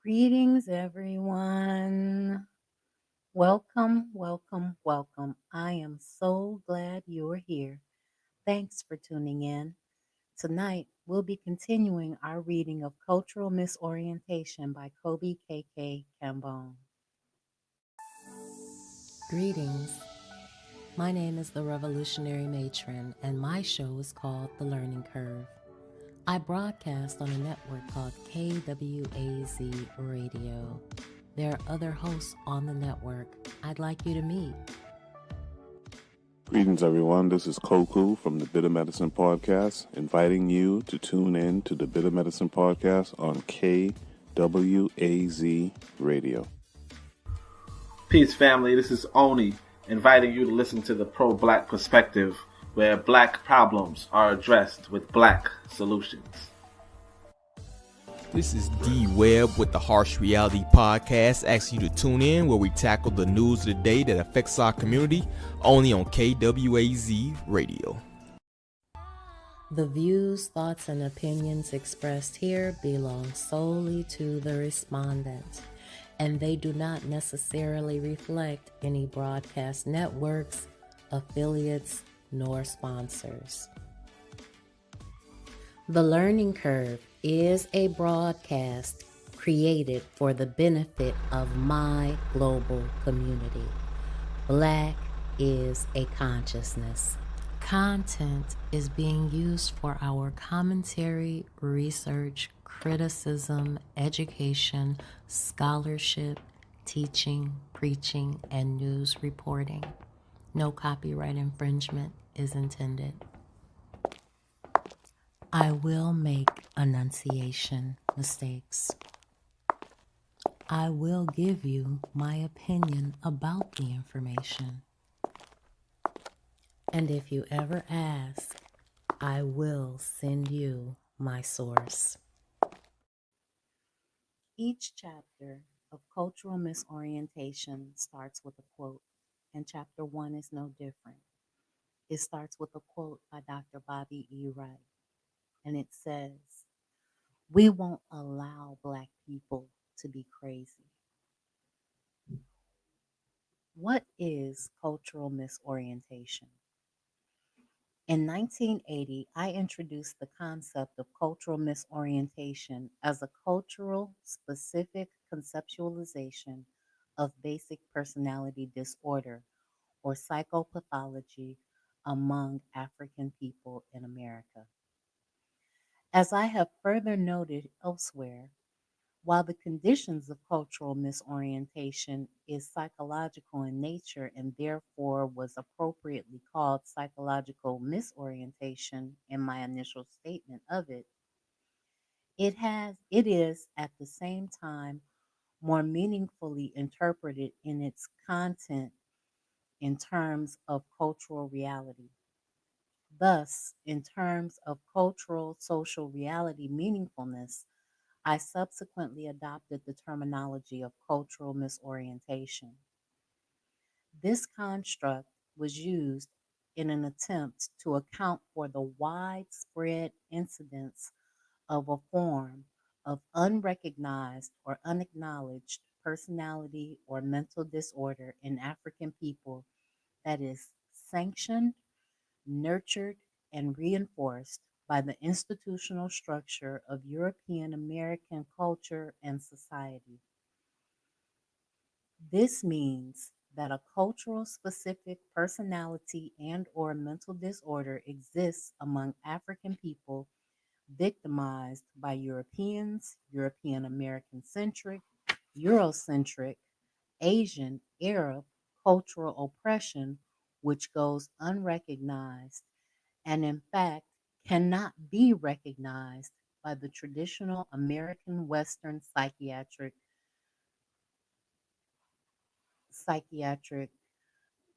Greetings, everyone. Welcome, welcome, welcome. I am so glad you're here. Thanks for tuning in. Tonight, we'll be continuing our reading of Cultural Misorientation by Kobe K.K. Cambone. Greetings. My name is the Revolutionary Matron, and my show is called The Learning Curve. I broadcast on a network called KWAZ Radio. There are other hosts on the network I'd like you to meet. Greetings, everyone. This is Koku from the Bitter Medicine Podcast, inviting you to tune in to the Bitter Medicine Podcast on KWAZ Radio. Peace, family. This is Oni, inviting you to listen to the pro-black perspective, where black problems are addressed with black solutions. This is D Webb with the Harsh Reality Podcast, asking you to tune in where we tackle the news of the day that affects our community, only on KWAZ Radio. The views, thoughts, and opinions expressed here belong solely to the respondent, and they do not necessarily reflect any broadcast networks, affiliates, nor sponsors. The Learning Curve is a broadcast created for the benefit of my global community. Black is a consciousness. Content is being used for our commentary, research, criticism, education, scholarship, teaching, preaching, and news reporting. No copyright infringement is intended. I will make enunciation mistakes. I will give you my opinion about the information. And if you ever ask, I will send you my source. Each chapter of Cultural Misorientation starts with a quote, and chapter 1 is no different. It starts with a quote by Dr. Bobby E. Wright. And it says, "We won't allow Black people to be crazy." What is cultural misorientation? In 1980, I introduced the concept of cultural misorientation as a cultural specific conceptualization of basic personality disorder or psychopathology among African people in America. As I have further noted elsewhere, while the conditions of cultural misorientation is psychological in nature and therefore was appropriately called psychological misorientation in my initial statement of it, it is at the same time more meaningfully interpreted in its content in terms of cultural reality. Thus, in terms of cultural social reality meaningfulness, I subsequently adopted the terminology of cultural misorientation. This construct was used in an attempt to account for the widespread incidence of a form of unrecognized or unacknowledged personality or mental disorder in African people that is sanctioned, nurtured, and reinforced by the institutional structure of European American culture and society. This means that a cultural specific personality and or mental disorder exists among African people victimized by Europeans, European American centric, Eurocentric, Asian, Arab cultural oppression which goes unrecognized and in fact cannot be recognized by the traditional American Western psychiatric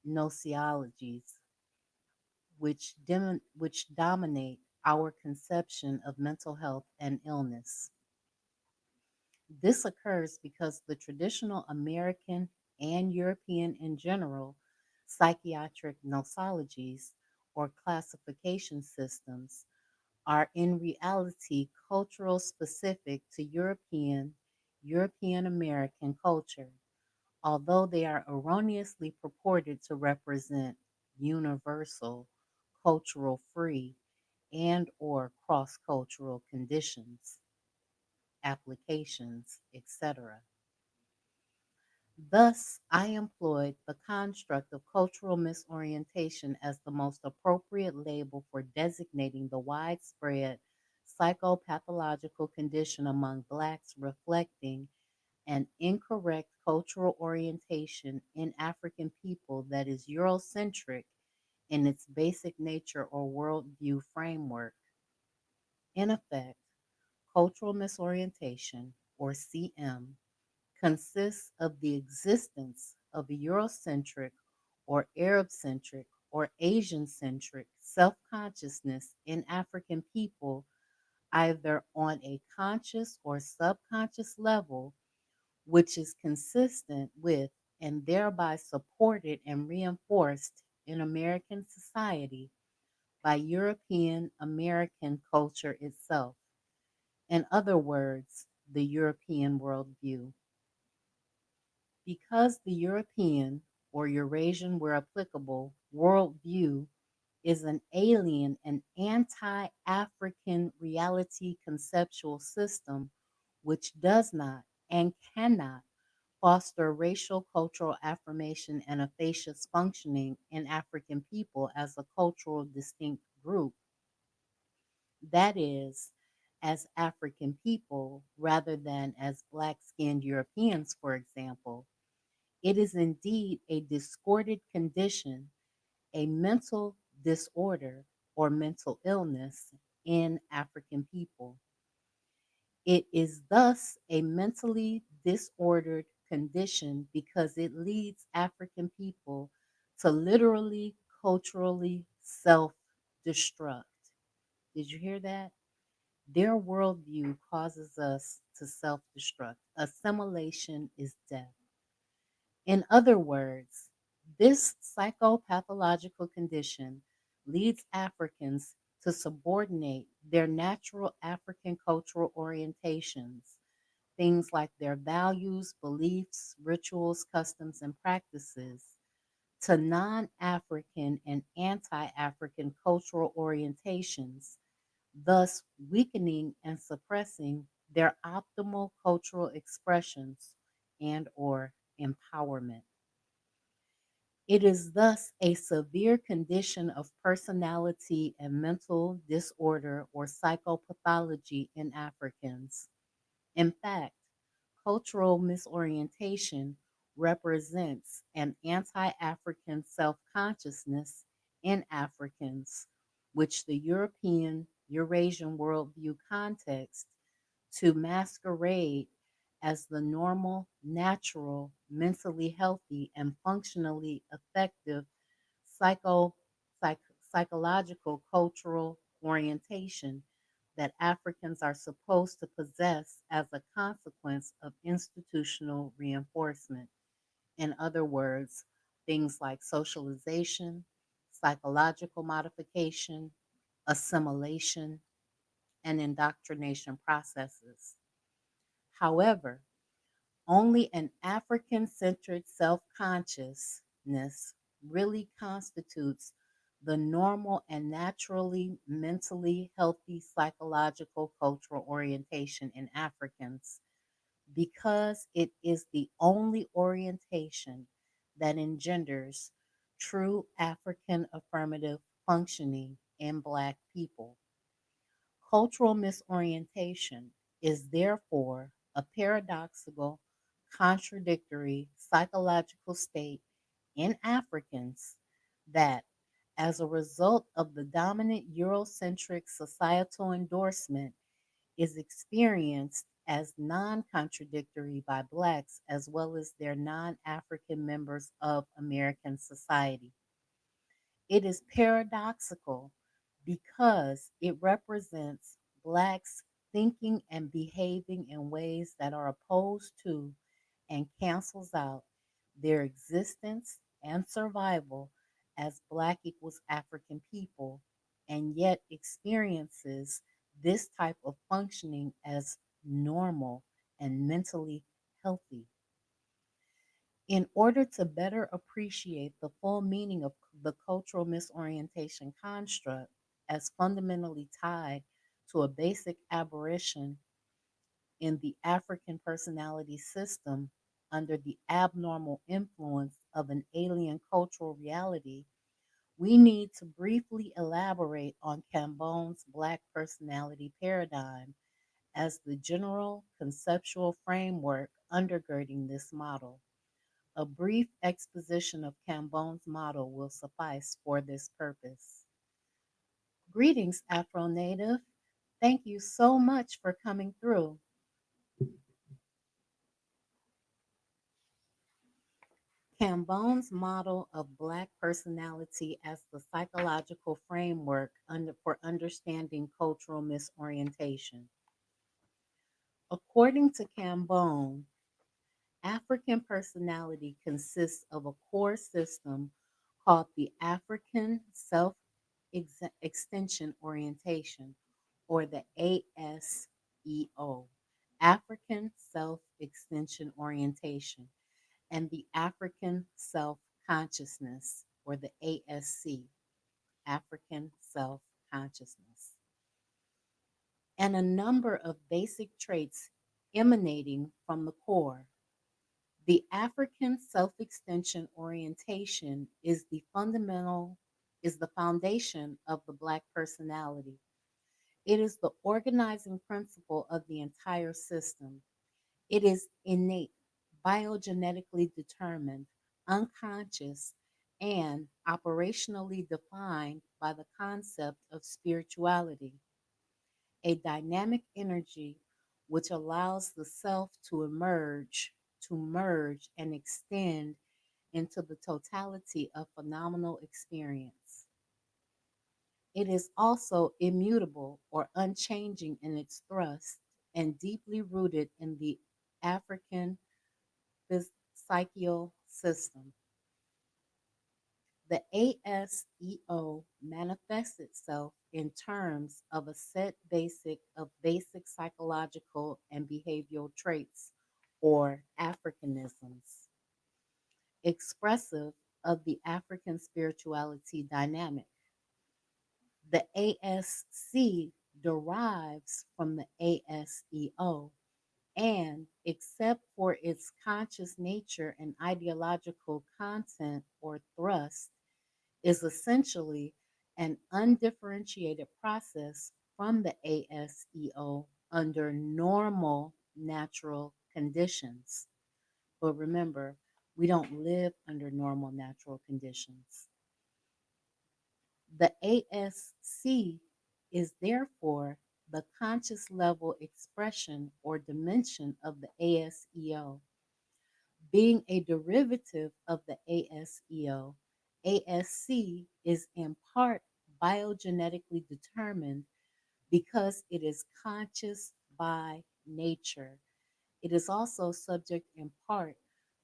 nociologies which dominate our conception of mental health and illness. This occurs because the traditional American and European in general psychiatric nosologies or classification systems are in reality cultural specific to European, European American culture, although they are erroneously purported to represent universal, cultural free, and or cross-cultural conditions, applications, etc. Thus, I employed the construct of cultural misorientation as the most appropriate label for designating the widespread psychopathological condition among Blacks reflecting an incorrect cultural orientation in African people that is Eurocentric in its basic nature or worldview framework. In effect, cultural misorientation, or CM, consists of the existence of a Eurocentric or Arab centric or Asian centric self consciousness in African people, either on a conscious or subconscious level, which is consistent with and thereby supported and reinforced in American society by European American culture itself. In other words, the European worldview. Because the European, or Eurasian where applicable, worldview is an alien and anti African reality conceptual system which does not and cannot foster racial cultural affirmation and efficacious functioning in African people as a cultural distinct group, that is, as African people rather than as black skinned Europeans, for example. It is indeed a discorded condition, a mental disorder or mental illness in African people. It is thus a mentally disordered condition because it leads African people to literally, culturally self destruct. Did you hear that? Their worldview causes us to self destruct. Assimilation is death. In other words, this psychopathological condition leads Africans to subordinate their natural African cultural orientations, things like their values, beliefs, rituals, customs, and practices, to non African and anti African cultural orientations, thus weakening and suppressing their optimal cultural expressions and or empowerment. It is thus a severe condition of personality and mental disorder or psychopathology in Africans. In fact, cultural misorientation represents an anti African self consciousness in Africans, which the European Eurasian worldview context to masquerade as the normal, natural, mentally healthy, and functionally effective psycho, psych, psychological cultural orientation that Africans are supposed to possess as a consequence of institutional reinforcement. In other words, things like socialization, psychological modification, assimilation, and indoctrination processes. However, only an African centered self consciousness really constitutes the normal and naturally mentally healthy psychological cultural orientation in Africans because it is the only orientation that engenders true African affirmative functioning in Black people. Cultural misorientation is therefore a paradoxical, contradictory psychological state in Africans that, as a result of the dominant Eurocentric societal endorsement, is experienced as non contradictory by Blacks as well as their non African members of American society. It is paradoxical because it represents Blacks thinking and behaving in ways that are opposed to and cancels out their existence and survival as Black equals African people, and yet experiences this type of functioning as normal and mentally healthy. In order to better appreciate the full meaning of the cultural misorientation construct as fundamentally tied to a basic aberration in the African personality system under the abnormal influence of an alien cultural reality, we need to briefly elaborate on Cambone's Black personality paradigm as the general conceptual framework undergirding this model. A brief exposition of Cambone's model will suffice for this purpose. Greetings, Afro Native. Thank you so much for coming through. Cambone's model of Black personality as the psychological framework for understanding cultural misorientation. According to Cambone, African personality consists of a core system called the African Self Extension Orientation, or the ASEO, African Self Extension Orientation, and the African Self Consciousness, or the ASC, African Self Consciousness, and a number of basic traits emanating from the core. The African self-extension orientation is the foundation of the Black personality. It is the organizing principle of the entire system. It is innate, biogenetically determined, unconscious, and operationally defined by the concept of spirituality, a dynamic energy which allows the self to merge and extend into the totality of phenomenal experience. It is also immutable or unchanging in its thrust and deeply rooted in the African psychical system. The ASEO manifests itself in terms of a set of basic psychological and behavioral traits or Africanisms, expressive of the African spirituality dynamic. The ASC derives from the ASEO and, except for its conscious nature and ideological content or thrust, is essentially an undifferentiated process from the ASEO under normal natural conditions. But remember, we don't live under normal natural conditions. The ASC is therefore the conscious level expression or dimension of the ASEO. Being a derivative of the ASEO, ASC is in part biogenetically determined because it is conscious by nature. It is also subject in part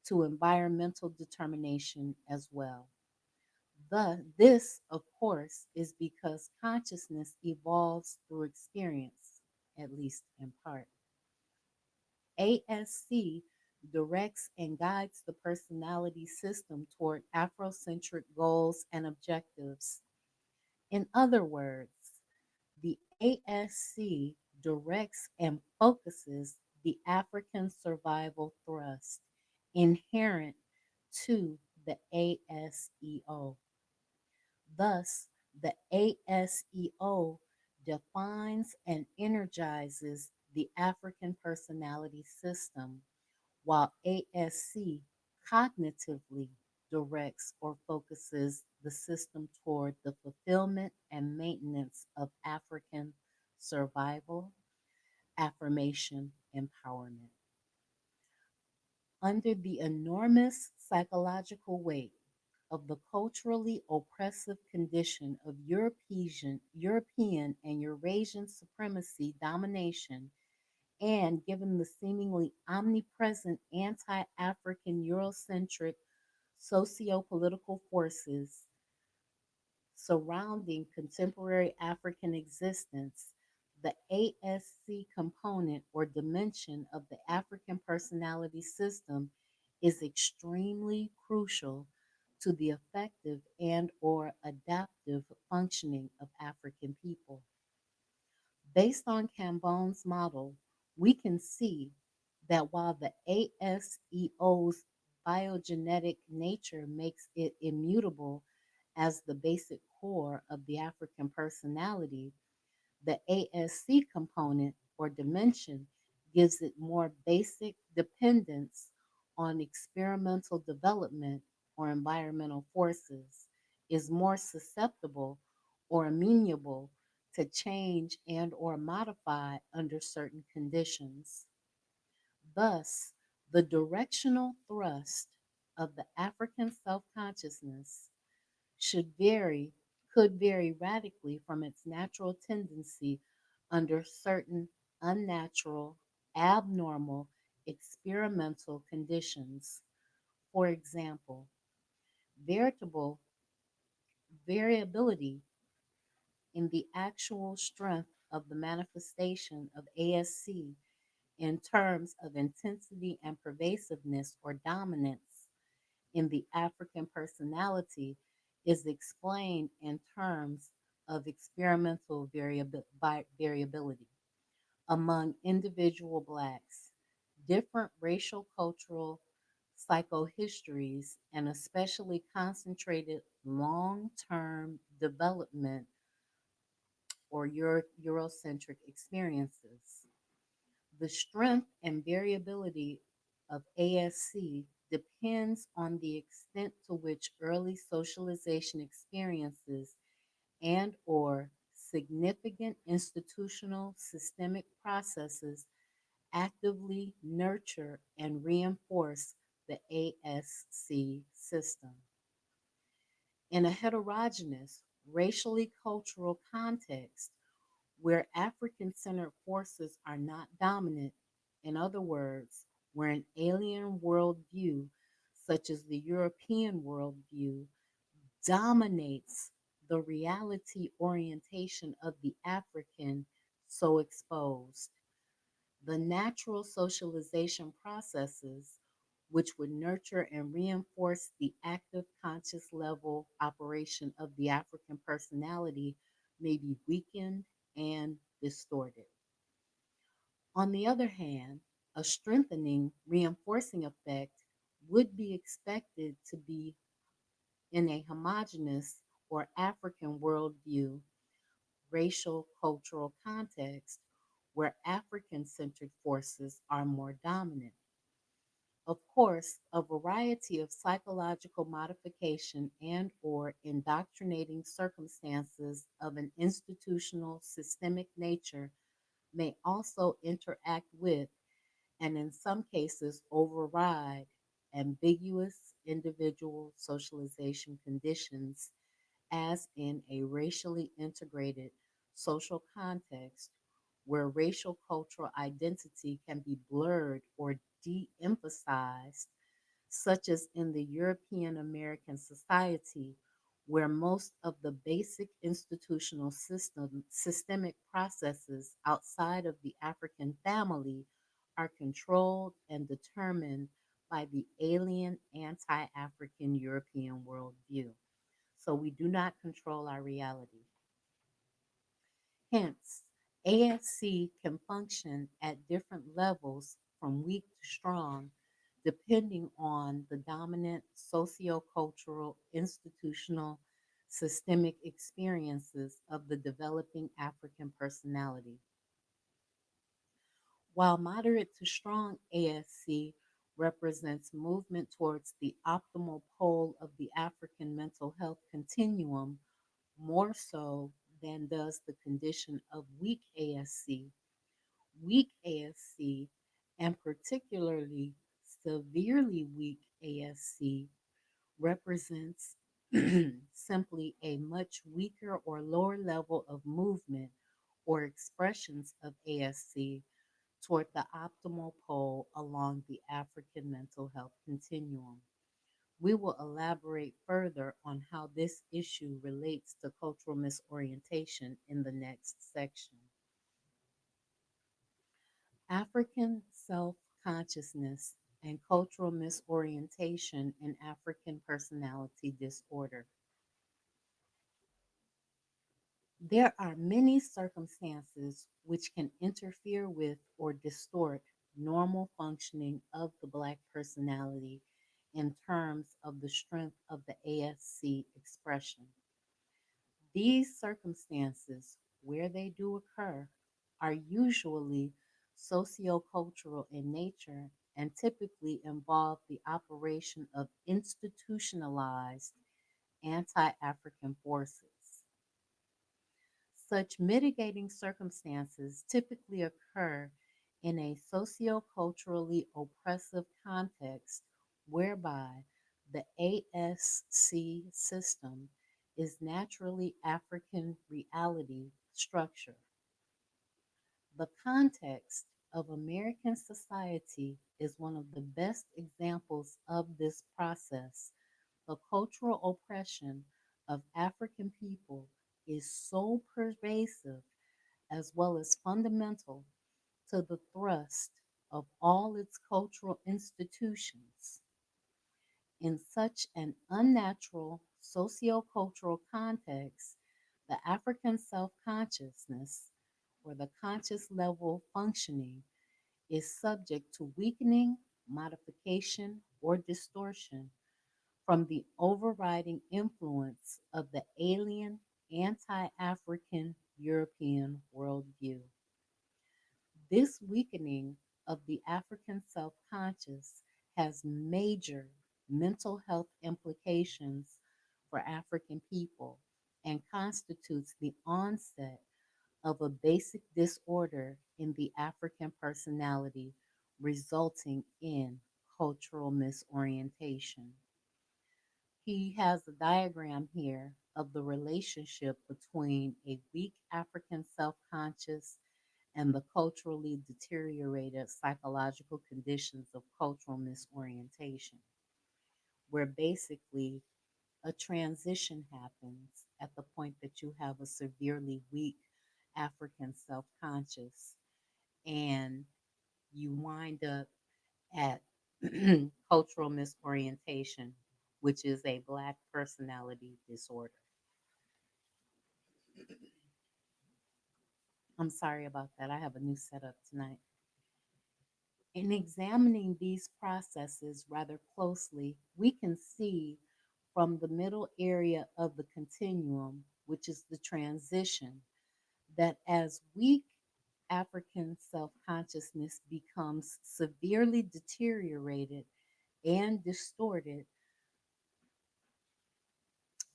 to environmental determination as well. This, of course, is because consciousness evolves through experience, at least in part. ASC directs and guides the personality system toward Afrocentric goals and objectives. In other words, the ASC directs and focuses the African survival thrust inherent to the ASEO. Thus, the ASEO defines and energizes the African personality system, while ASC cognitively directs or focuses the system toward the fulfillment and maintenance of African survival, affirmation, empowerment. Under the enormous psychological weight of the culturally oppressive condition of European and Eurasian supremacy domination, and given the seemingly omnipresent anti African Eurocentric socio political forces surrounding contemporary African existence, The ASC component or dimension of the African personality system is extremely crucial to the effective and or adaptive functioning of African people. Based on Cambone's model, we can see that while the ASEO's biogenetic nature makes it immutable as the basic core of the African personality, the ASC component or dimension gives it more basic dependence on experimental development or environmental forces, is more susceptible or amenable to change and or modify under certain conditions. Thus, the directional thrust of the African self-consciousness should vary, could vary radically from its natural tendency under certain unnatural, abnormal, experimental conditions. For example, veritable variability in the actual strength of the manifestation of ASC in terms of intensity and pervasiveness or dominance in the African personality is explained in terms of experimental variability among individual blacks. Different racial, cultural, psychohistories, and especially concentrated long term development or Eurocentric experiences. The strength and variability of ASC depends on the extent to which early socialization experiences and or significant institutional systemic processes actively nurture and reinforce the ASC system. In a heterogeneous, racially cultural context, where African centered forces are not dominant, in other words, where an alien worldview, such as the European worldview, dominates the reality orientation of the African so exposed. The natural socialization processes, which would nurture and reinforce the active conscious level operation of the African personality, may be weakened and distorted. On the other hand, a strengthening, reinforcing effect would be expected to be in a homogeneous or African worldview, racial, cultural context where African centered forces are more dominant. Of course, a variety of psychological modification and or indoctrinating circumstances of an institutional systemic nature may also interact with and in some cases override ambiguous individual socialization conditions as in a racially integrated social context where racial cultural identity can be blurred or de emphasized, such as in the European American society, where most of the basic institutional systemic processes outside of the African family are controlled and determined by the alien anti African European worldview. So we do not control our reality. Hence, ASC can function at different levels from weak to strong, depending on the dominant sociocultural, institutional, systemic experiences of the developing African personality. While moderate to strong ASC represents movement towards the optimal pole of the African mental health continuum, more so than does the condition of weak ASC. Weak ASC, and particularly severely weak ASC, represents simply a much weaker or lower level of movement or expressions of ASC toward the optimal pole along the African mental health continuum. We will elaborate further on how this issue relates to cultural misorientation in the next section. African self consciousness and cultural misorientation in African personality disorder. There are many circumstances which can interfere with or distort normal functioning of the Black personality in terms of the strength of the ASC expression. These circumstances, where they do occur, are usually sociocultural in nature and typically involve the operation of institutionalized anti African forces. Such mitigating circumstances typically occur in a socioculturally oppressive context whereby the ASC system is naturally African reality structure. The context of American society is one of the best examples of this process. The cultural oppression of African people is so pervasive as well as fundamental to the thrust of all its cultural institutions. In such an unnatural sociocultural context, the African self consciousness, or the conscious level functioning, is subject to weakening, modification, or distortion from the overriding influence of the alien, anti African European worldview. This weakening of the African self conscious has major mental health implications for African people and constitutes the onset of a basic disorder in the African personality, resulting in cultural misorientation. He has a diagram here of the relationship between a weak African self conscious and the culturally deteriorated psychological conditions of cultural misorientation, where basically a transition happens at the point that you have a severely weak African self conscious and you wind up at cultural misorientation, which is a Black personality disorder. I'm sorry about that. I have a new setup tonight. In examining these processes rather closely, we can see from the middle area of the continuum, which is the transition, that as weak African self consciousness becomes severely deteriorated and distorted,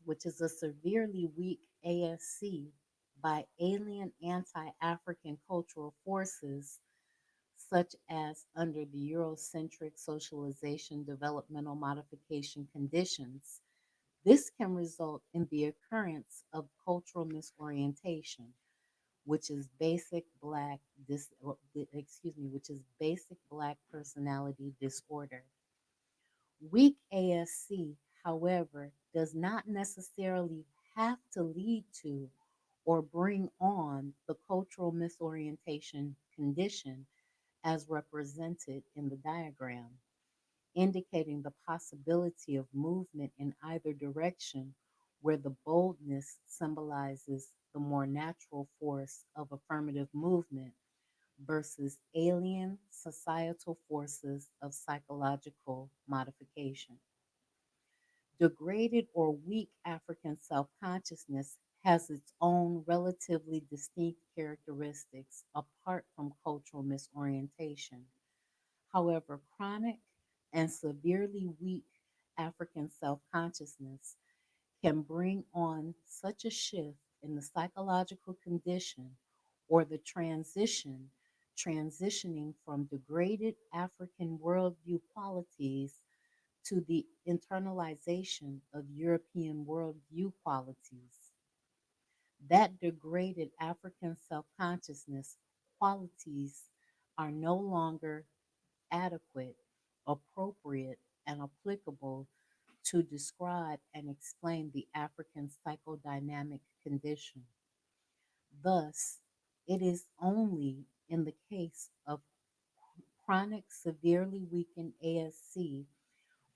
which is a severely weak ASC, by alien anti African cultural forces, such as under the Eurocentric socialization developmental modification conditions, this can result in the occurrence of cultural misorientation, which is basic black which is basic Black personality disorder. Weak ASC, however, does not necessarily have to lead to or bring on the cultural misorientation condition as represented in the diagram, indicating the possibility of movement in either direction, where the boldness symbolizes the more natural force of affirmative movement versus alien societal forces of psychological modification. Degraded or weak African self consciousness has its own relatively distinct characteristics apart from cultural misorientation. However, chronic and severely weak African self consciousness can bring on such a shift in the psychological condition or the transitioning from degraded African worldview qualities to the internalization of European worldview qualities. That degraded African self consciousness qualities are no longer adequate, appropriate, and applicable to describe and explain the African psychodynamic condition. Thus, it is only in the case of chronic, severely weakened ASC,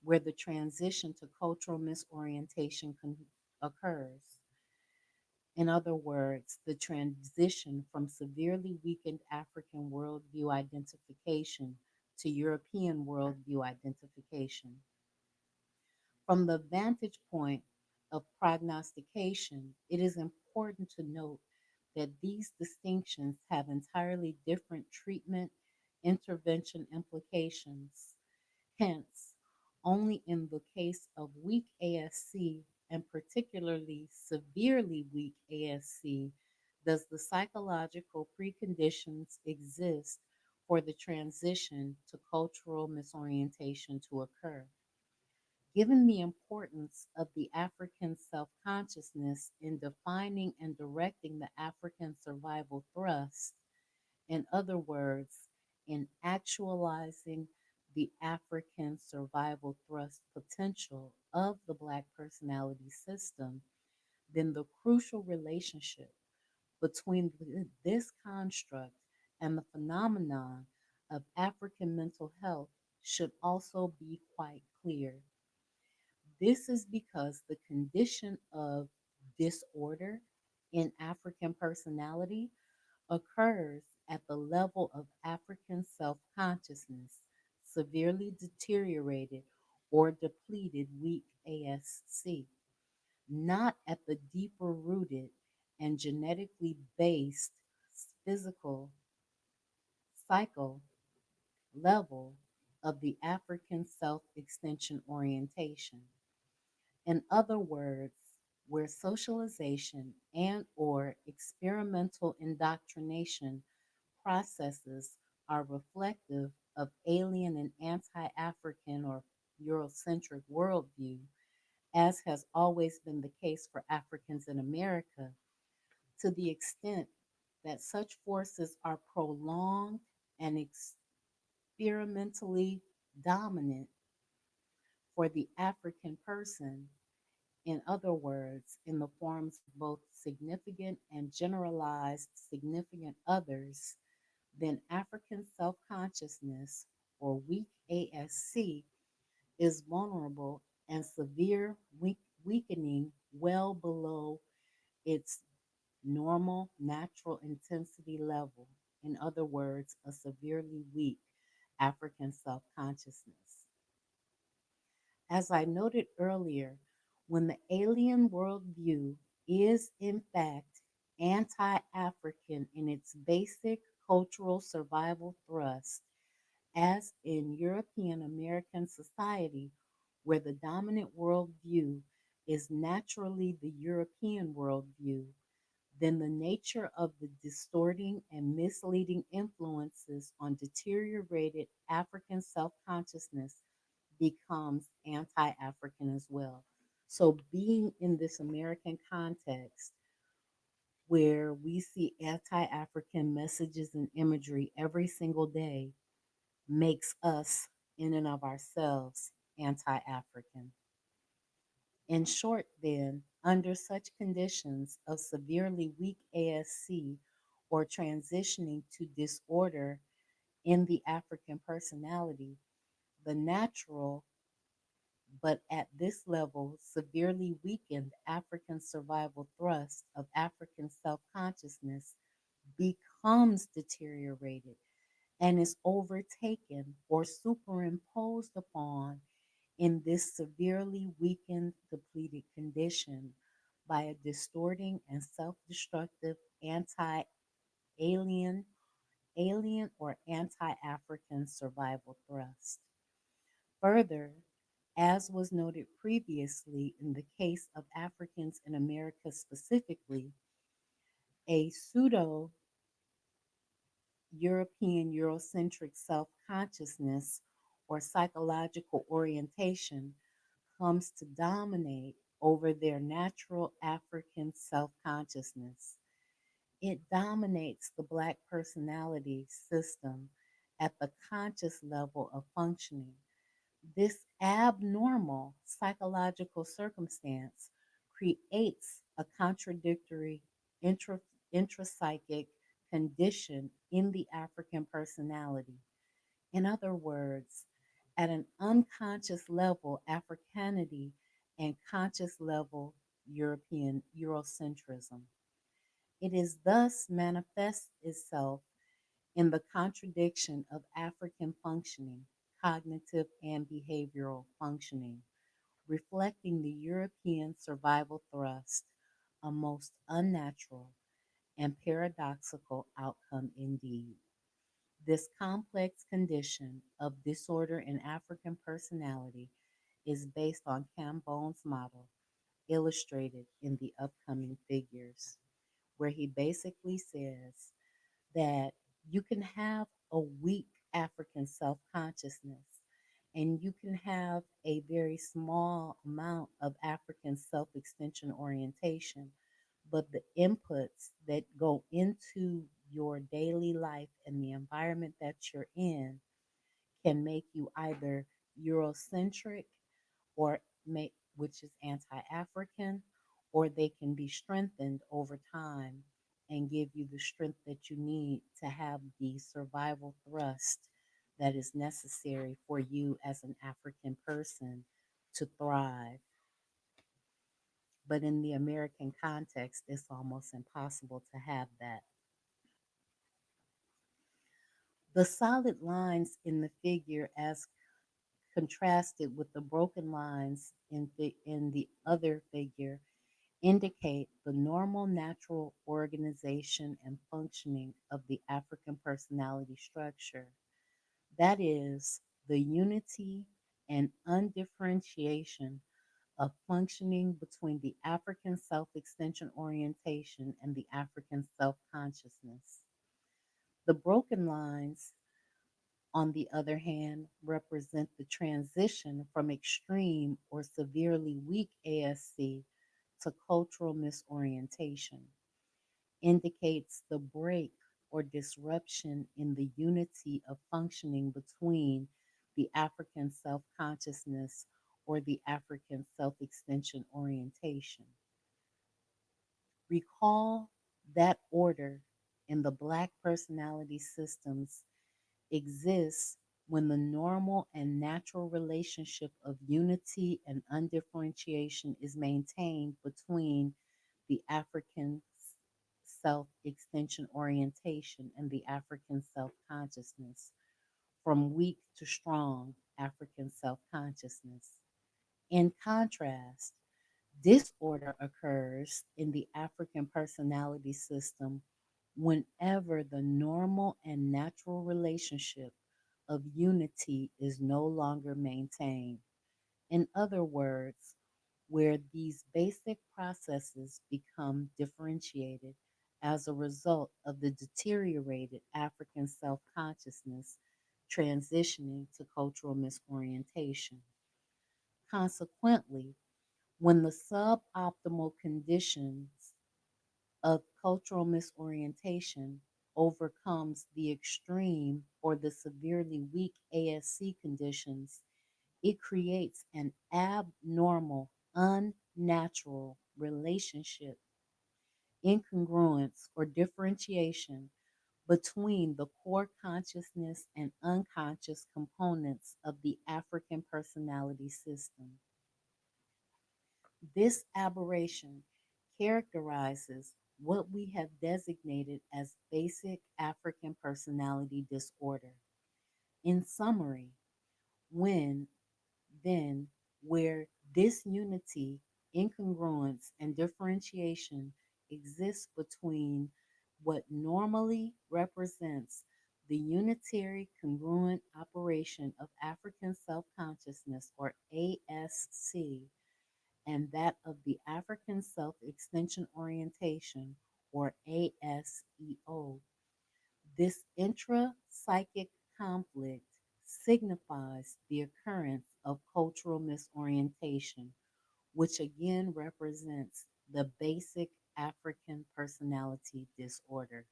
where the transition to cultural misorientation occurs. In other words, the transition from severely weakened African worldview identification to European worldview identification. From the vantage point of prognostication, it is important to note that these distinctions have entirely different treatment intervention implications. Hence, only in the case of weak ASC, and particularly severely weak ASC, does the psychological preconditions exist for the transition to cultural misorientation to occur. Given the importance of the African self consciousness in defining and directing the African survival thrust, in other words, in actualizing the African survival thrust potential of the Black personality system, then the crucial relationship between this construct and the phenomenon of African mental health should also be quite clear. This is because the condition of disorder in African personality occurs at the level of African self consciousness, severely deteriorated or depleted weak ASC, not at the deeper rooted and genetically based physical cycle level of the African self extension orientation. In other words, where socialization and or experimental indoctrination processes are reflective of alien and anti-African or Eurocentric worldview, as has always been the case for Africans in America, to the extent that such forces are prolonged and experimentally dominant for the African person, in other words, in the forms of both significant and generalized significant others, then African self consciousness, or weak ASC, is vulnerable and severe weakening well below its normal natural intensity level. In other words, a severely weak African self consciousness. As I noted earlier, when the alien worldview is in fact anti African in its basic cultural survival thrust, as in European American society, where the dominant worldview is naturally the European worldview, then the nature of the distorting and misleading influences on deteriorated African self consciousness becomes anti African as well. So, being in this American context where we see anti African messages and imagery every single day makes us, in and of ourselves, anti African. In short, then, under such conditions of severely weak ASC or transitioning to disorder in the African personality, the natural, but at this level, severely weakened African survival thrust of African self consciousness becomes deteriorated and is overtaken or superimposed upon in this severely weakened, depleted condition by a distorting and self destructive anti alien, alien, or anti African survival thrust. Further, as was noted previously in the case of Africans in America specifically, a pseudo European Eurocentric self consciousness or psychological orientation comes to dominate over their natural African self consciousness. It dominates the Black personality system at the conscious level of functioning. This abnormal psychological circumstance creates a contradictory intrapsychic condition in the African personality. In other words, at an unconscious level, Africanity and conscious level, European Eurocentrism. It is thus manifests itself in the contradiction of African functioning, cognitive and behavioral functioning, reflecting the European survival thrust, a most unnatural and paradoxical outcome indeed. This complex condition of disorder in African personality is based on Cambone's model, illustrated in the upcoming figures, where he basically says that you can have a weak African self consciousness and you can have a very small amount of African self extension orientation, but the inputs that go into your daily life and the environment that you're in can make you either Eurocentric or make which is anti-African, or they can be strengthened over time and give you the strength that you need to have the survival thrust that is necessary for you as an African person to thrive. But in the American context, it's almost impossible to have that. The solid lines in the figure, as contrasted with the broken lines in the other figure, indicate the normal natural organization and functioning of the African personality structure. That is, the unity and undifferentiation of functioning between the African self extension orientation and the African self consciousness. The broken lines, on the other hand, represent the transition from extreme or severely weak ASC to cultural misorientation, indicates the break or disruption in the unity of functioning between the African self consciousness or the African self extension orientation. Recall that order in the Black personality systems exists when the normal and natural relationship of unity and undifferentiation is maintained between the African self extension orientation and the African self consciousness, from weak to strong African self consciousness. In contrast, disorder occurs in the African personality system whenever the normal and natural relationship of unity is no longer maintained. In other words, where these basic processes become differentiated as a result of the deteriorated African self consciousness transitioning to cultural misorientation. Consequently, when the suboptimal conditions of cultural misorientation overcomes the extreme or the severely weak ASC conditions, it creates an abnormal, unnatural relationship, incongruence, or differentiation between the core consciousness and unconscious components of the African personality system. This aberration characterizes what we have designated as basic African personality disorder. In summary, when, then, where disunity, incongruence, and differentiation exists between what normally represents the unitary congruent operation of African self consciousness, or ASC, and that of the African Self Extension Orientation, or ASEO. This intra psychic conflict signifies the occurrence of cultural misorientation, which again represents the basic African personality disorder.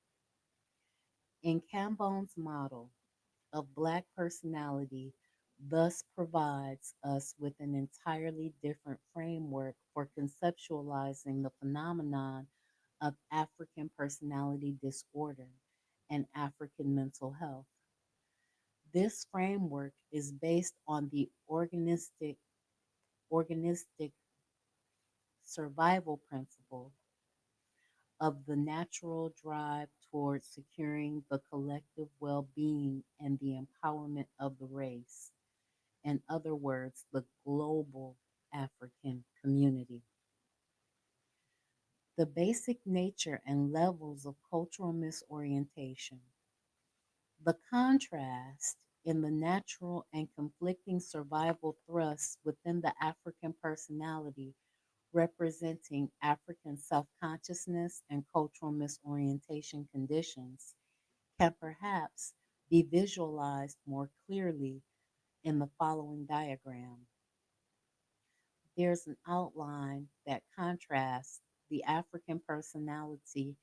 In Cambone's model of Black personality, thus provides us with an entirely different framework for conceptualizing the phenomenon of African personality disorder and African mental health. This framework is based on the organistic survival principle of the natural drive towards securing the collective well-being and the empowerment of the race. In other words, the global African community. The basic nature and levels of cultural misorientation. The contrast in the natural and conflicting survival thrusts within the African personality, representing African self consciousness and cultural misorientation conditions, can perhaps be visualized more clearly in the following diagram. There's an outline that contrasts the African personality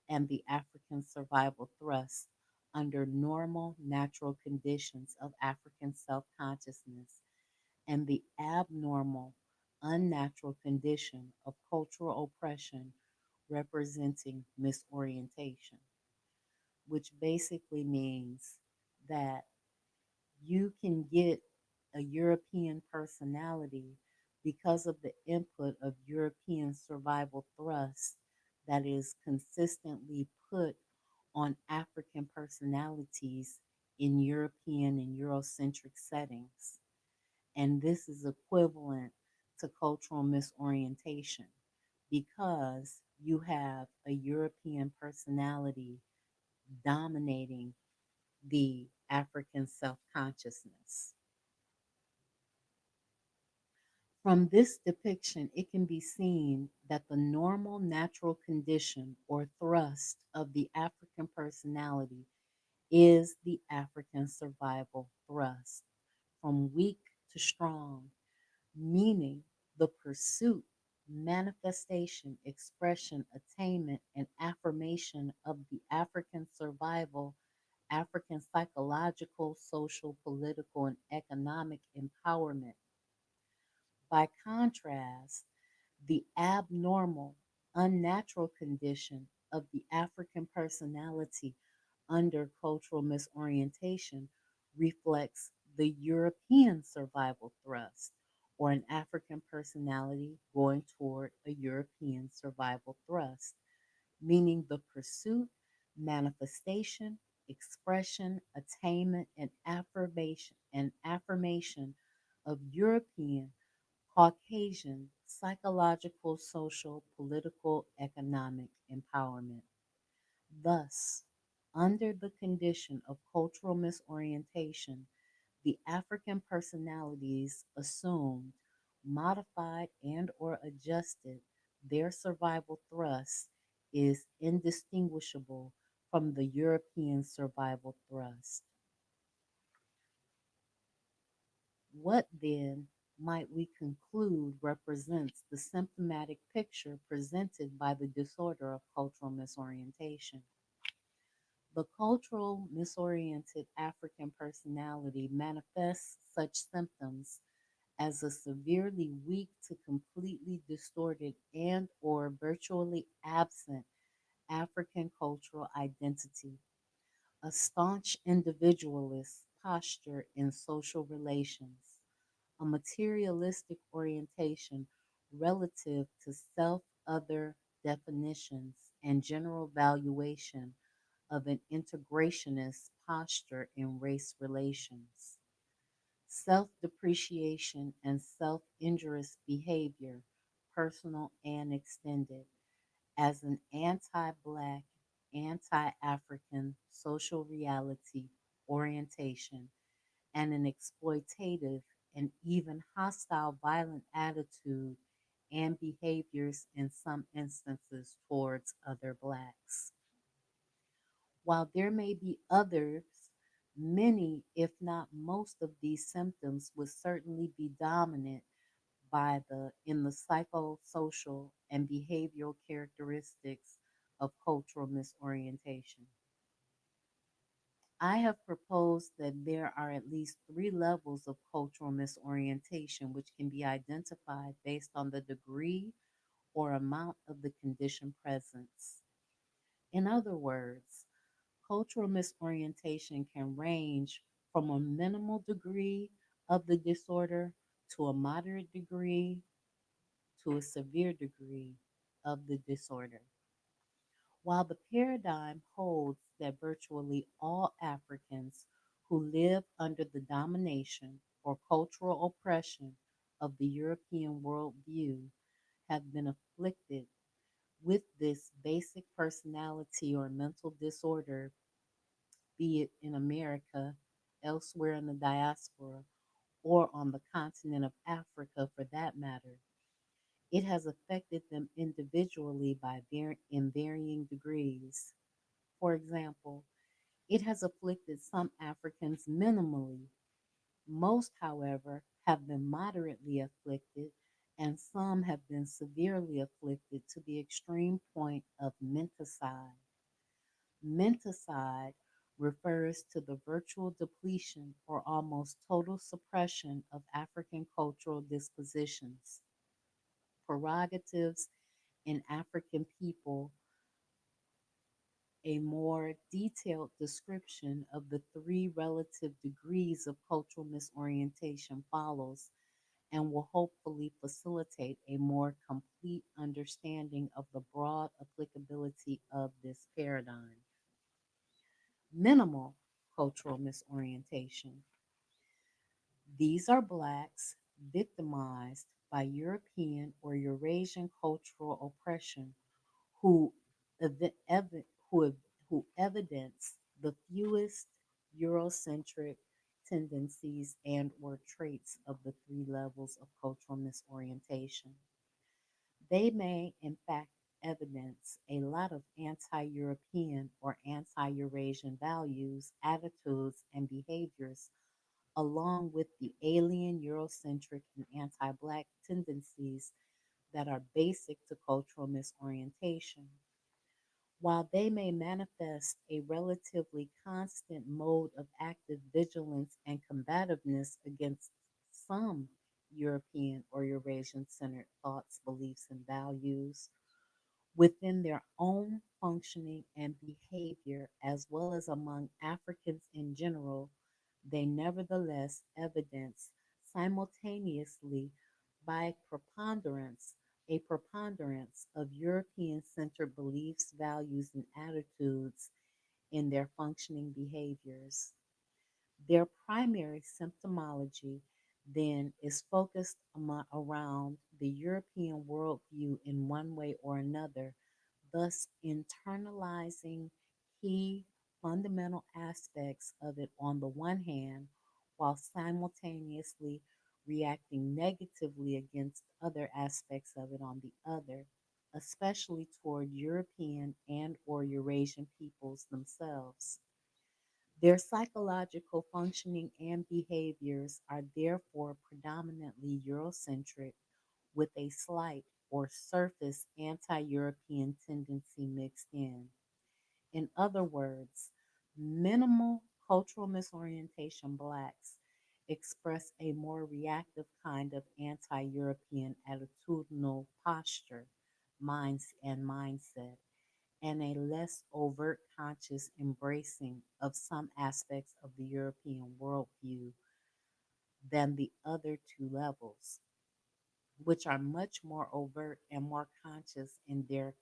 and the African survival thrust under normal natural conditions of African self consciousness and the abnormal, unnatural condition of cultural oppression representing misorientation, which basically means that you can get a European personality because of the input of European survival thrust that is consistently put on African personalities in European and Eurocentric settings. And this is equivalent to cultural misorientation because you have a European personality dominating the African self consciousness. From this depiction, it can be seen that the normal natural condition or thrust of the African personality is the African survival thrust, from weak to strong, meaning the pursuit, manifestation, expression, attainment, and affirmation of the African survival, African psychological, social, political, and economic empowerment. By contrast, the abnormal, unnatural condition of the African personality under cultural misorientation reflects the European survival thrust, or an African personality going toward a European survival thrust, meaning the pursuit, manifestation, expression, attainment, and affirmation of European, Caucasian, psychological, social, political, economic empowerment. Thus, under the condition of cultural misorientation, the African personalities assumed, modified, and or adjusted their survival thrust is indistinguishable from the European survival thrust. What then might we conclude represents the symptomatic picture presented by the disorder of cultural misorientation? The cultural misoriented African personality manifests such symptoms as a severely weak to completely distorted and or virtually absent African cultural identity, a staunch individualist posture in social relations, a materialistic orientation relative to self other definitions, and general valuation of an integrationist posture in race relations. Self depreciation and self injurious behavior, personal and extended, as an anti Black, anti African social reality orientation and an exploitative and even hostile violent attitude and behaviors in some instances towards other Blacks. While there may be others, many, if not most of these symptoms would certainly be dominant by the in the psychosocial and behavioral characteristics of cultural misorientation. I have proposed that there are at least three levels of cultural misorientation which can be identified based on the degree or amount of the condition presence. In other words, cultural misorientation can range from a minimal degree of the disorder to a moderate degree to a severe degree of the disorder. While the paradigm holds that virtually all Africans who live under the domination or cultural oppression of the European worldview have been afflicted with this basic personality or mental disorder, be it in America, elsewhere in the diaspora, or on the continent of Africa for that matter, it has affected them individually in varying degrees. For example, it has afflicted some Africans minimally. Most, however, have been moderately afflicted, and some have been severely afflicted to the extreme point of menticide. Menticide refers to the virtual depletion or almost total suppression of African cultural dispositions, prerogatives in African people. A more detailed description of the three relative degrees of cultural misorientation follows and will hopefully facilitate a more complete understanding of the broad applicability of this paradigm. Minimal cultural misorientation. These are blacks victimized by European or Eurasian cultural oppression who, ev- ev- who evidence the fewest Eurocentric tendencies and or traits of the three levels of cultural misorientation. They may, in fact, evidence a lot of anti European or anti Eurasian values, attitudes, and behaviors, along with the alien Eurocentric and anti Black tendencies that are basic to cultural misorientation. While they may manifest a relatively constant mode of active vigilance and combativeness against some European or Eurasian centered thoughts, beliefs, and values, within their own functioning and behavior, as well as among Africans in general, they nevertheless evidence simultaneously by a preponderance of European centered beliefs, values, and attitudes in their functioning behaviors. Their primary symptomology then is focused around the European worldview in one way or another, thus internalizing key fundamental aspects of it on the one hand, while simultaneously reacting negatively against other aspects of it on the other, especially toward European and or Eurasian peoples themselves. Their psychological functioning and behaviors are therefore predominantly Eurocentric with a slight or surface anti European tendency mixed in. In other words, minimal cultural misorientation blacks express a more reactive kind of anti European attitudinal posture, minds, and mindset, and a less overt conscious embracing of some aspects of the European worldview than the other two levels, which are much more overt and more conscious in their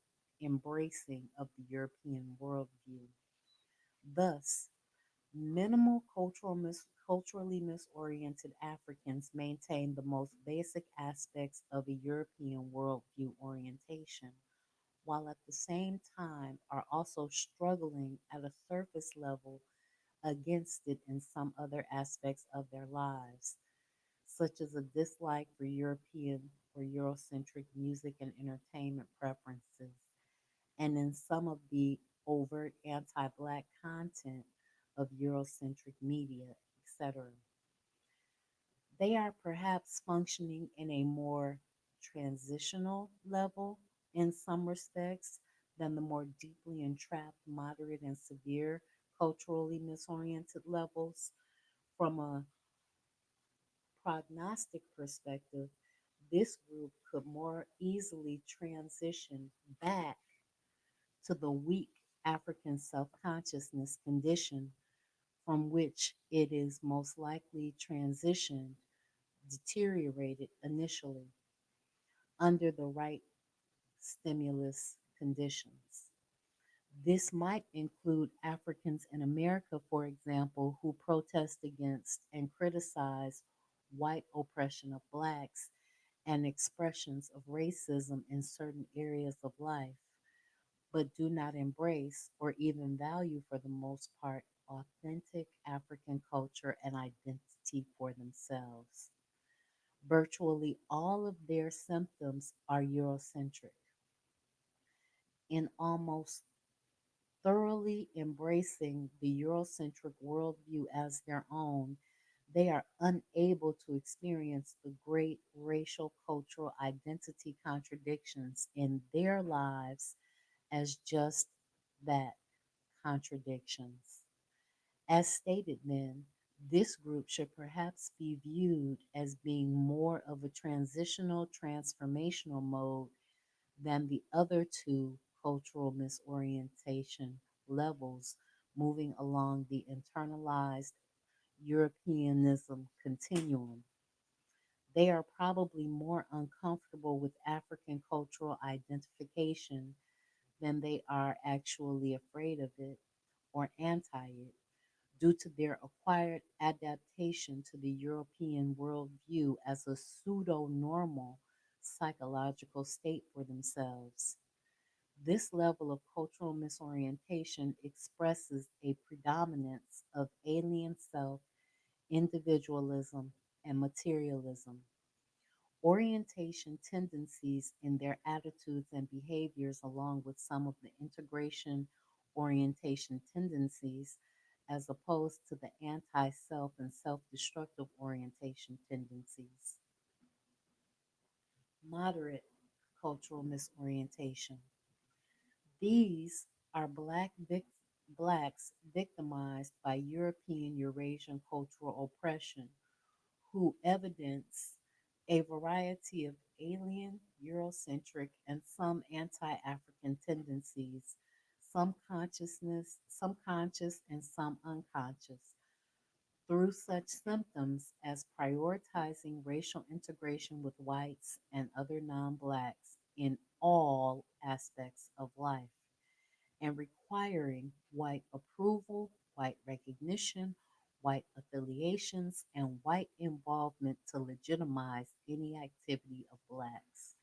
embracing of the European worldview. Thus, culturally misoriented Africans maintain the most basic aspects of a European worldview orientation, while at the same time are also struggling at a surface level against it in some other aspects of their lives, such as a dislike for European or Eurocentric music and entertainment preferences, and in some of the overt anti Black content of Eurocentric media, etc. They are perhaps functioning in a more transitional level in some respects than the more deeply entrapped, moderate, and severe culturally misoriented levels. From a prognostic perspective, this group could more easily transition back to the weak African self consciousness condition from which it is most likely transitioned, deteriorated initially under the right stimulus conditions. This might include Africans in America, for example, who protest against and criticize white oppression of blacks and expressions of racism in certain areas of life, but do not embrace or even value, for the most part, authentic African culture and identity for themselves. Virtually all of their symptoms are Eurocentric. In almost thoroughly embracing the Eurocentric worldview as their own, they are unable to experience the great racial cultural identity contradictions in their lives as just that, contradictions. As stated then, this group should perhaps be viewed as being more of a transitional transformational mode than the other two cultural misorientation levels moving along the internalized Europeanism continuum. They are probably more uncomfortable with African cultural identification than they are actually afraid of it or anti it due to their acquired adaptation to the European worldview as a pseudo normal psychological state for themselves. This level of cultural misorientation expresses a predominance of alien self, individualism, and materialism. Orientation tendencies in their attitudes and behaviors, along with some of the integration orientation tendencies, as opposed to the anti self and self destructive orientation tendencies. Moderate cultural misorientation. These are blacks victimized by European Eurasian cultural oppression who evidence a variety of alien, Eurocentric, and some anti-African tendencies, some conscious and some unconscious, through such symptoms as prioritizing racial integration with whites and other non-blacks in all aspects of life and requiring white approval, white recognition, white affiliations, and white involvement to legitimize any activity of blacks.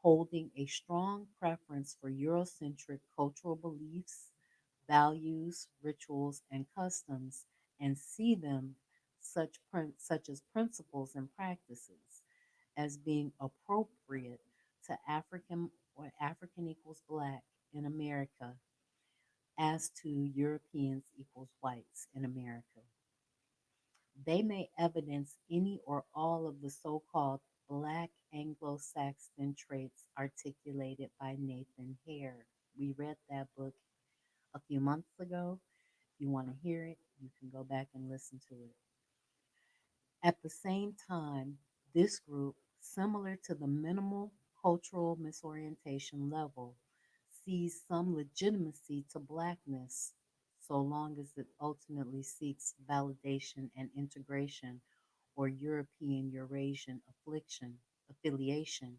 Holding a strong preference for Eurocentric cultural beliefs, values, rituals, and customs, and see them such as principles and practices as being appropriate to African or African equals black in America as to Europeans equals whites in America. They may evidence any or all of the so called Black Anglo Saxon traits articulated by Nathan Hare. We read that book a few months ago. If you want to hear it, you can go back and listen to it. At the same time, this group, similar to the minimal cultural misorientation level, sees some legitimacy to blackness so long as it ultimately seeks validation and integration or European Eurasian affiliation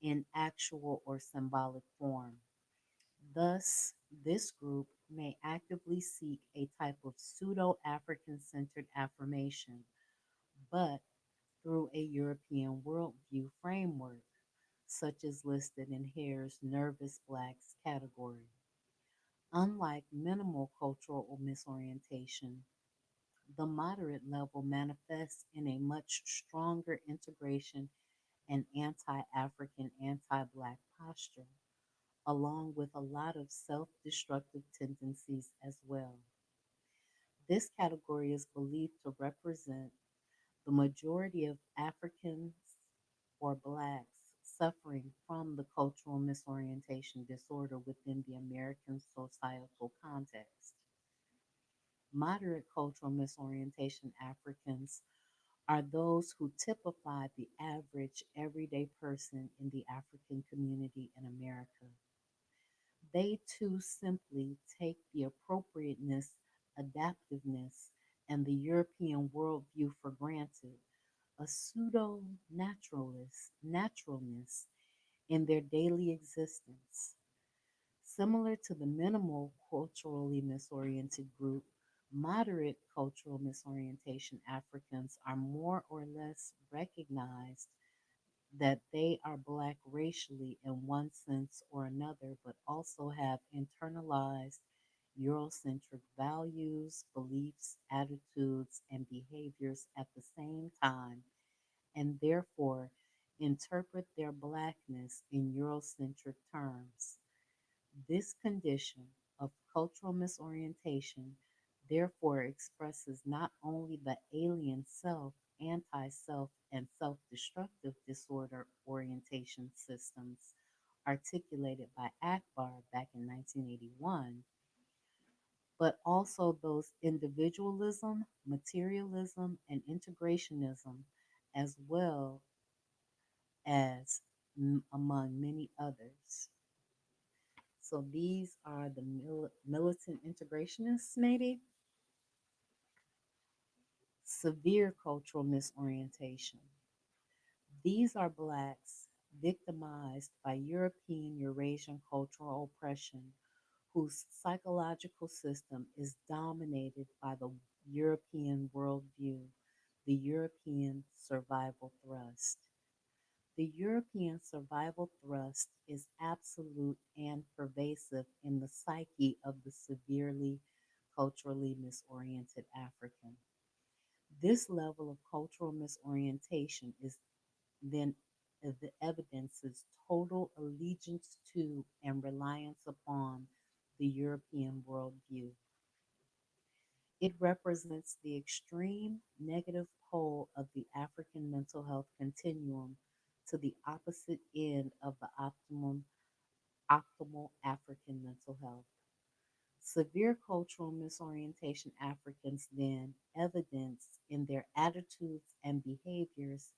in actual or symbolic form. Thus, this group may actively seek a type of pseudo African centered affirmation, but through a European worldview framework, such as listed in Hare's Nervous Blacks category. Unlike minimal cultural misorientation, the moderate level manifests in a much stronger integration and anti African, anti Black posture, along with a lot of self destructive tendencies as well. This category is believed to represent the majority of Africans or Blacks suffering from the cultural misorientation disorder within the American societal context. Moderate cultural misorientation Africans are those who typify the average everyday person in the African community in America. They too simply take the appropriateness, adaptiveness, and the European worldview for granted, a pseudo naturalness in their daily existence. Similar to the minimal culturally misoriented group, moderate cultural misorientation Africans are more or less recognized that they are black racially in one sense or another, but also have internalized Eurocentric values, beliefs, attitudes, and behaviors at the same time, and therefore interpret their blackness in Eurocentric terms. This condition of cultural misorientation therefore expresses not only the alien self, anti self, and self destructive disorder orientation systems articulated by Akbar back in 1981, but also those individualism, materialism, and integrationism, as well as among many others. So these are the militant integrationists, maybe. Severe cultural misorientation. These are blacks victimized by European Eurasian cultural oppression whose psychological system is dominated by the European worldview, the European survival thrust. The European survival thrust is absolute and pervasive in the psyche of the severely culturally misoriented African. This level of cultural misorientation is then the evidences total allegiance to and reliance upon the European worldview. It represents the extreme negative pole of the African mental health continuum to the opposite end of the optimal African mental health. Severe cultural misorientation Africans then evidence in their attitudes and behaviors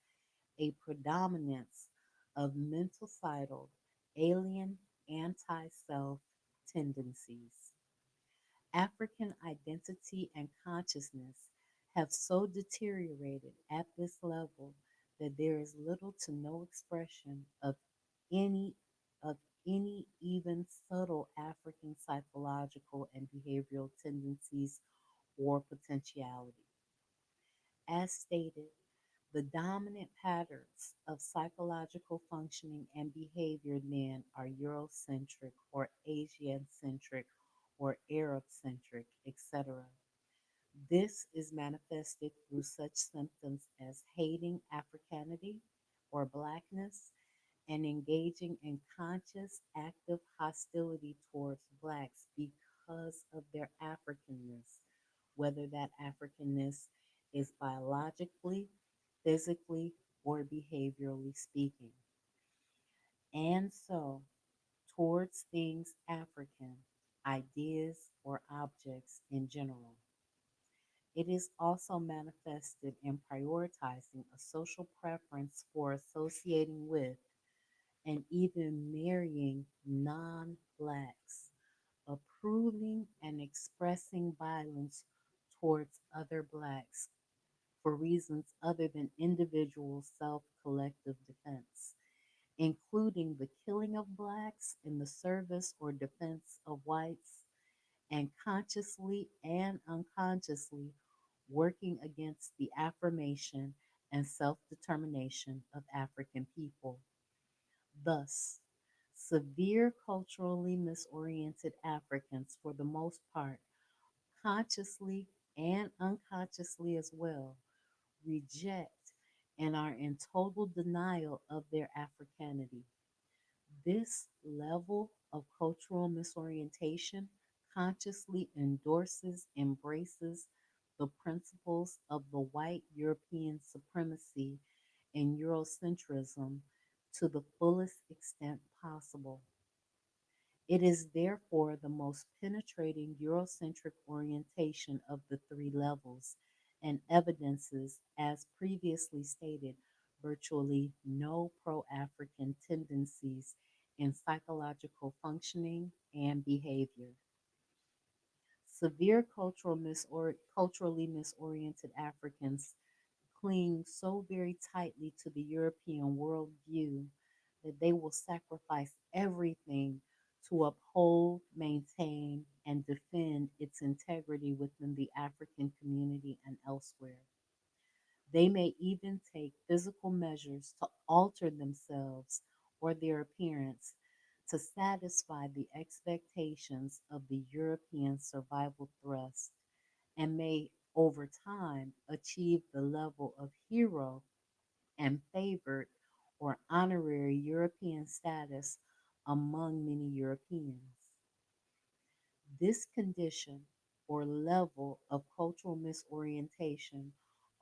a predominance of mental-sidled, alien, anti-self tendencies. African identity and consciousness have so deteriorated at this level that there is little to no expression any of any even subtle African psychological and behavioral tendencies or potentiality. As stated, the dominant patterns of psychological functioning and behavior then are Eurocentric or Asian-centric or Arab-centric, etc. This is manifested through such symptoms as hating Africanity or blackness and engaging in conscious, active hostility towards blacks because of their Africanness, whether that Africanness is biologically, physically, or behaviorally speaking. And so, towards things African, ideas, or objects in general. It is also manifested in prioritizing a social preference for associating with and even marrying non blacks, approving and expressing violence towards other blacks for reasons other than individual self collective defense, including the killing of blacks in the service or defense of whites, and consciously and unconsciously working against the affirmation and self determination of African people. Thus, severe culturally misoriented Africans, for the most part, consciously and unconsciously as well, reject and are in total denial of their Africanity. This level of cultural misorientation consciously endorses, embraces the principles of the white European supremacy and Eurocentrism to the fullest extent possible. It is therefore the most penetrating Eurocentric orientation of the three levels and evidences, as previously stated, virtually no pro African tendencies in psychological functioning, and behavior. Severe culturally misoriented Africans cling so very tightly to the European worldview that they will sacrifice everything to uphold, maintain, and defend its integrity within the African community and elsewhere. They may even take physical measures to alter themselves or their appearance to satisfy the expectations of the European survival thrust and may, over time, achieve the level of hero and favored or honorary European status among many Europeans. This condition or level of cultural misorientation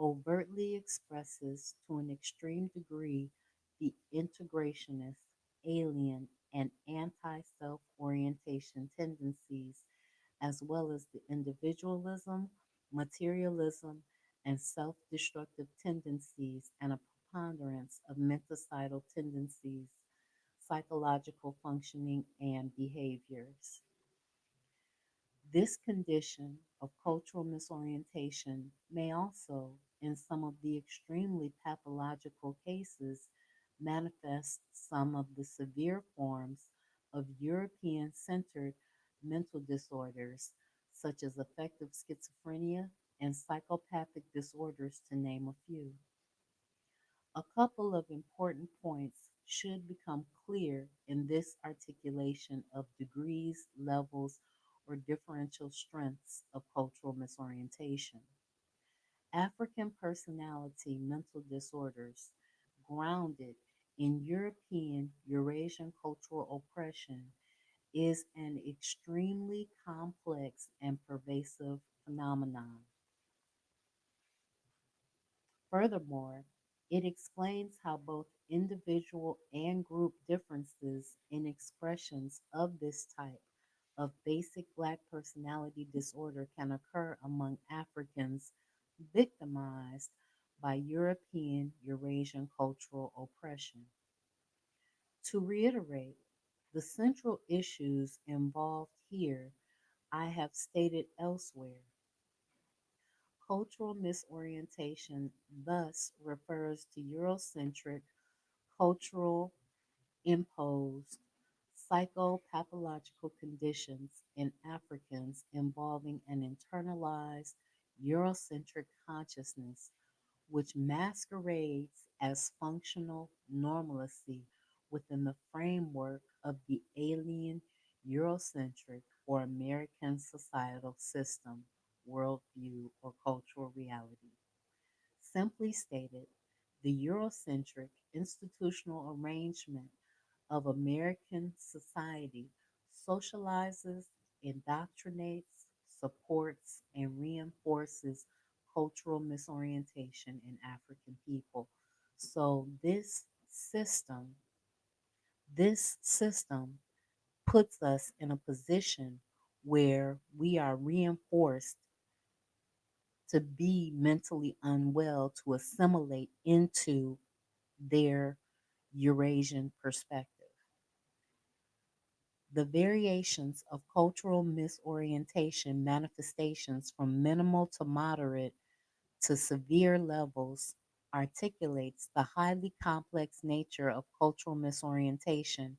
overtly expresses to an extreme degree the integrationist, alien, and anti self orientation tendencies, as well as the individualism, materialism, and self destructive tendencies, and a preponderance of mental tendencies, psychological functioning, and behaviors. This condition of cultural misorientation may also, in some of the extremely pathological cases, manifest some of the severe forms of European centered mental disorders, such as affective schizophrenia and psychopathic disorders, to name a few. A couple of important points should become clear in this articulation of degrees, levels, or differential strengths of cultural misorientation. African personality mental disorders, grounded in European Eurasian cultural oppression, is an extremely complex and pervasive phenomenon. Furthermore, it explains how both individual and group differences in expressions of this type of basic Black personality disorder can occur among Africans victimized by European Eurasian cultural oppression. To reiterate, the central issues involved here I have stated elsewhere. Cultural misorientation thus refers to Eurocentric, cultural imposed psychopathological conditions in Africans involving an internalized Eurocentric consciousness which masquerades as functional normalcy within the framework of the alien Eurocentric or American societal system, worldview, or cultural reality. Simply stated, the Eurocentric institutional arrangement of American society socializes, indoctrinates, supports, and reinforces cultural misorientation in African people. So this system puts us in a position where we are reinforced to be mentally unwell to assimilate into their Eurasian perspective. The variations of cultural misorientation manifestations from minimal to moderate to severe levels articulates the highly complex nature of cultural misorientation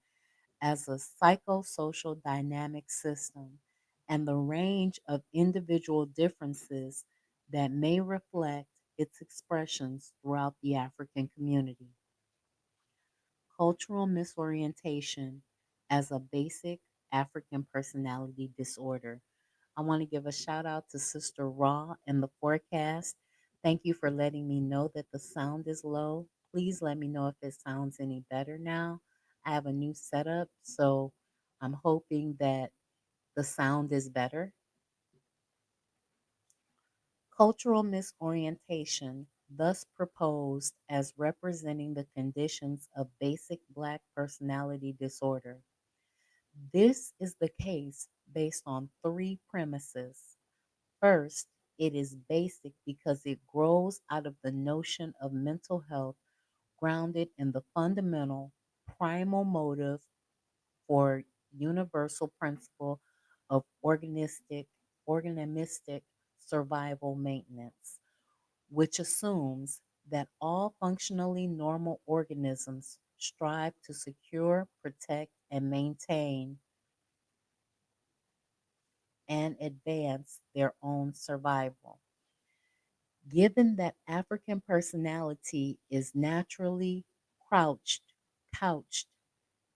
as a psychosocial dynamic system and the range of individual differences that may reflect its expressions throughout the African community. Cultural misorientation as a basic African personality disorder. I want to give a shout out to Sister Raw in the forecast. Thank you for letting me know that the sound is low. Please let me know if it sounds any better now. I have a new setup, so I'm hoping that the sound is better. Cultural misorientation, thus proposed as representing the conditions of basic Black personality disorder. This is the case based on three premises. First, it is basic because it grows out of the notion of mental health grounded in the fundamental primal motive for universal principle of organistic survival maintenance, which assumes that all functionally normal organisms strive to secure, protect, and maintain and advance their own survival. Given that African personality is naturally crouched, couched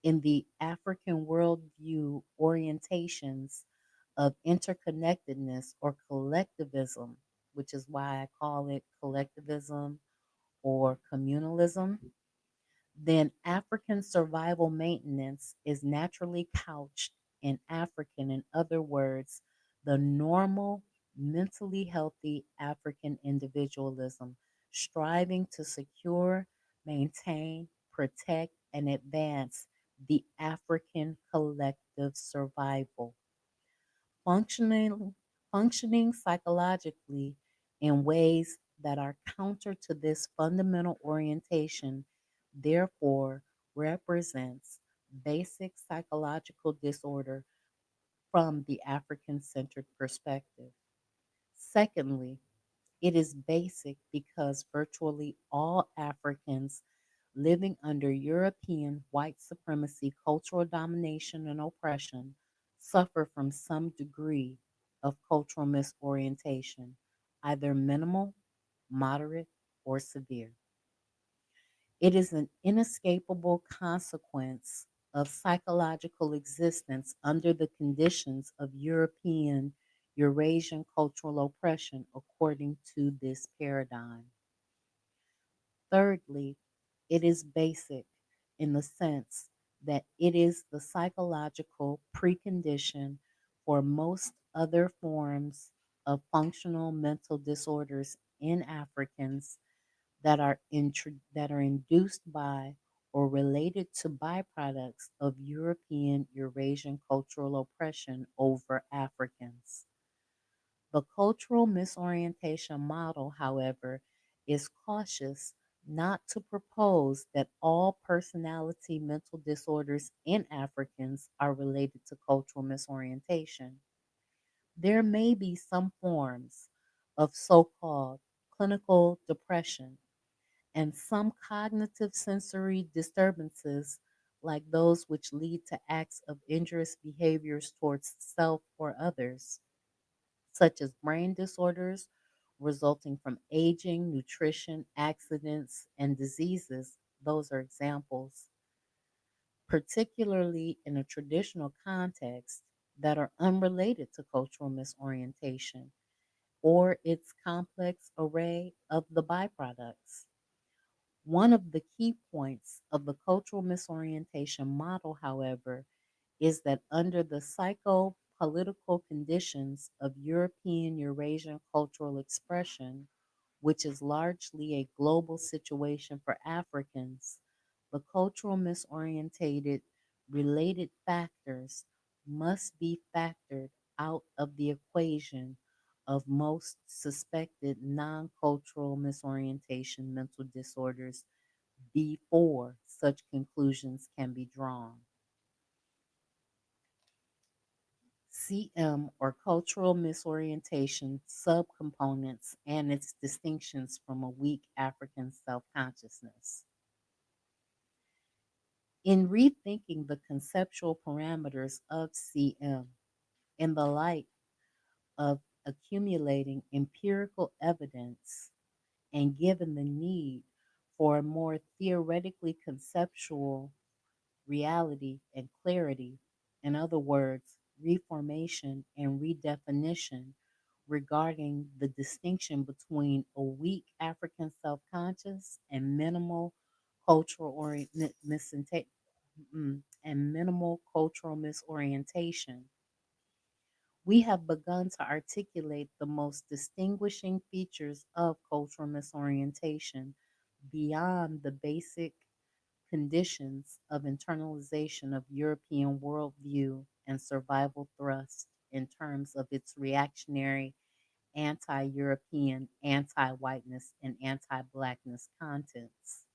in the African worldview orientations of interconnectedness or collectivism, which is why I call it collectivism or communalism, then African survival maintenance is naturally couched in African, in other words, the normal, mentally healthy African individualism, striving to secure, maintain, protect, and advance the African collective survival functioning functioning psychologically in ways that are counter to this fundamental orientation therefore represents basic psychological disorder from the African centered perspective. Secondly, it is basic because virtually all Africans living under European white supremacy, cultural domination, and oppression suffer from some degree of cultural misorientation, either minimal, moderate, or severe. It is an inescapable consequence of psychological existence under the conditions of European Eurasian cultural oppression according to this paradigm. Thirdly, it is basic in the sense that it is the psychological precondition for most other forms of functional mental disorders in Africans that are induced by or related to byproducts of European Eurasian cultural oppression over Africans. The cultural misorientation model, however, is cautious not to propose that all personality mental disorders in Africans are related to cultural misorientation. There may be some forms of so called clinical depression and some cognitive sensory disturbances, like those which lead to acts of injurious behaviors towards self or others such as brain disorders resulting from aging, nutrition, accidents, and diseases. Those are examples, particularly in a traditional context, that are unrelated to cultural misorientation or its complex array of the byproducts. One of the key points of the cultural misorientation model, however, is that under the psycho political conditions of European Eurasian cultural expression, which is largely a global situation for Africans, the cultural misorientated related factors must be factored out of the equation of most suspected non cultural misorientation mental disorders before such conclusions can be drawn. CM or cultural misorientation subcomponents and its distinctions from a weak African self consciousness. In rethinking the conceptual parameters of CM in the light of accumulating empirical evidence and given the need for a more theoretically conceptual reality and clarity, in other words, reformation and redefinition regarding the distinction between a weak African self conscious and minimal cultural and minimal cultural misorientation. We have begun to articulate the most distinguishing features of cultural misorientation beyond the basic conditions of internalization of European worldview and survival thrust in terms of its reactionary, anti European, anti whiteness, and anti blackness contents.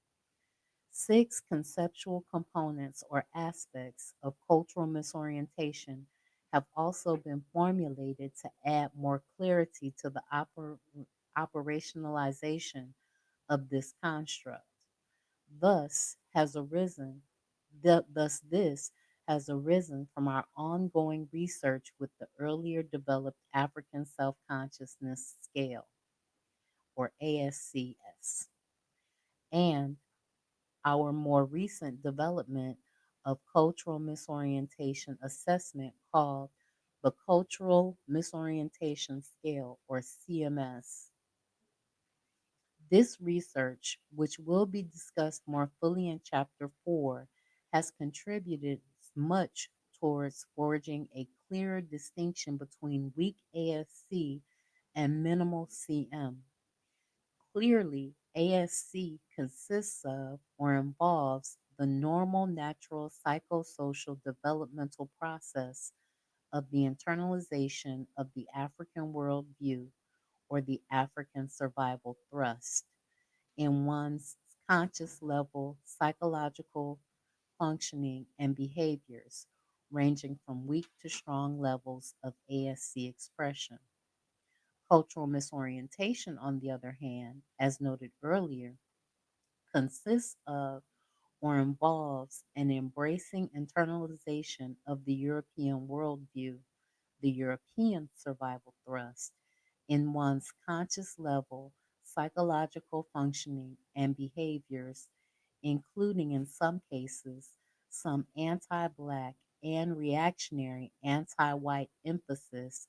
6 conceptual components or aspects of cultural misorientation have also been formulated to add more clarity to the operationalization of this construct. Thus has arisen, thus this has arisen from our ongoing research with the earlier developed African Self-Consciousness Scale, or ASCS, and our more recent development of cultural misorientation assessment called the Cultural Misorientation Scale, or CMS. This research, which will be discussed more fully in Chapter 4, has contributed much towards forging a clearer distinction between weak ASC and minimal CM. Clearly, ASC consists of or involves the normal, natural, psychosocial developmental process of the internalization of the African worldview or the African survival thrust in one's conscious level psychological functioning and behaviors, ranging from weak to strong levels of ASC expression. Cultural misorientation, on the other hand, as noted earlier, consists of or involves an embracing internalization of the European worldview, the European survival thrust, in one's conscious level, psychological functioning, and behaviors, including in some cases some anti Black and reactionary anti white emphasis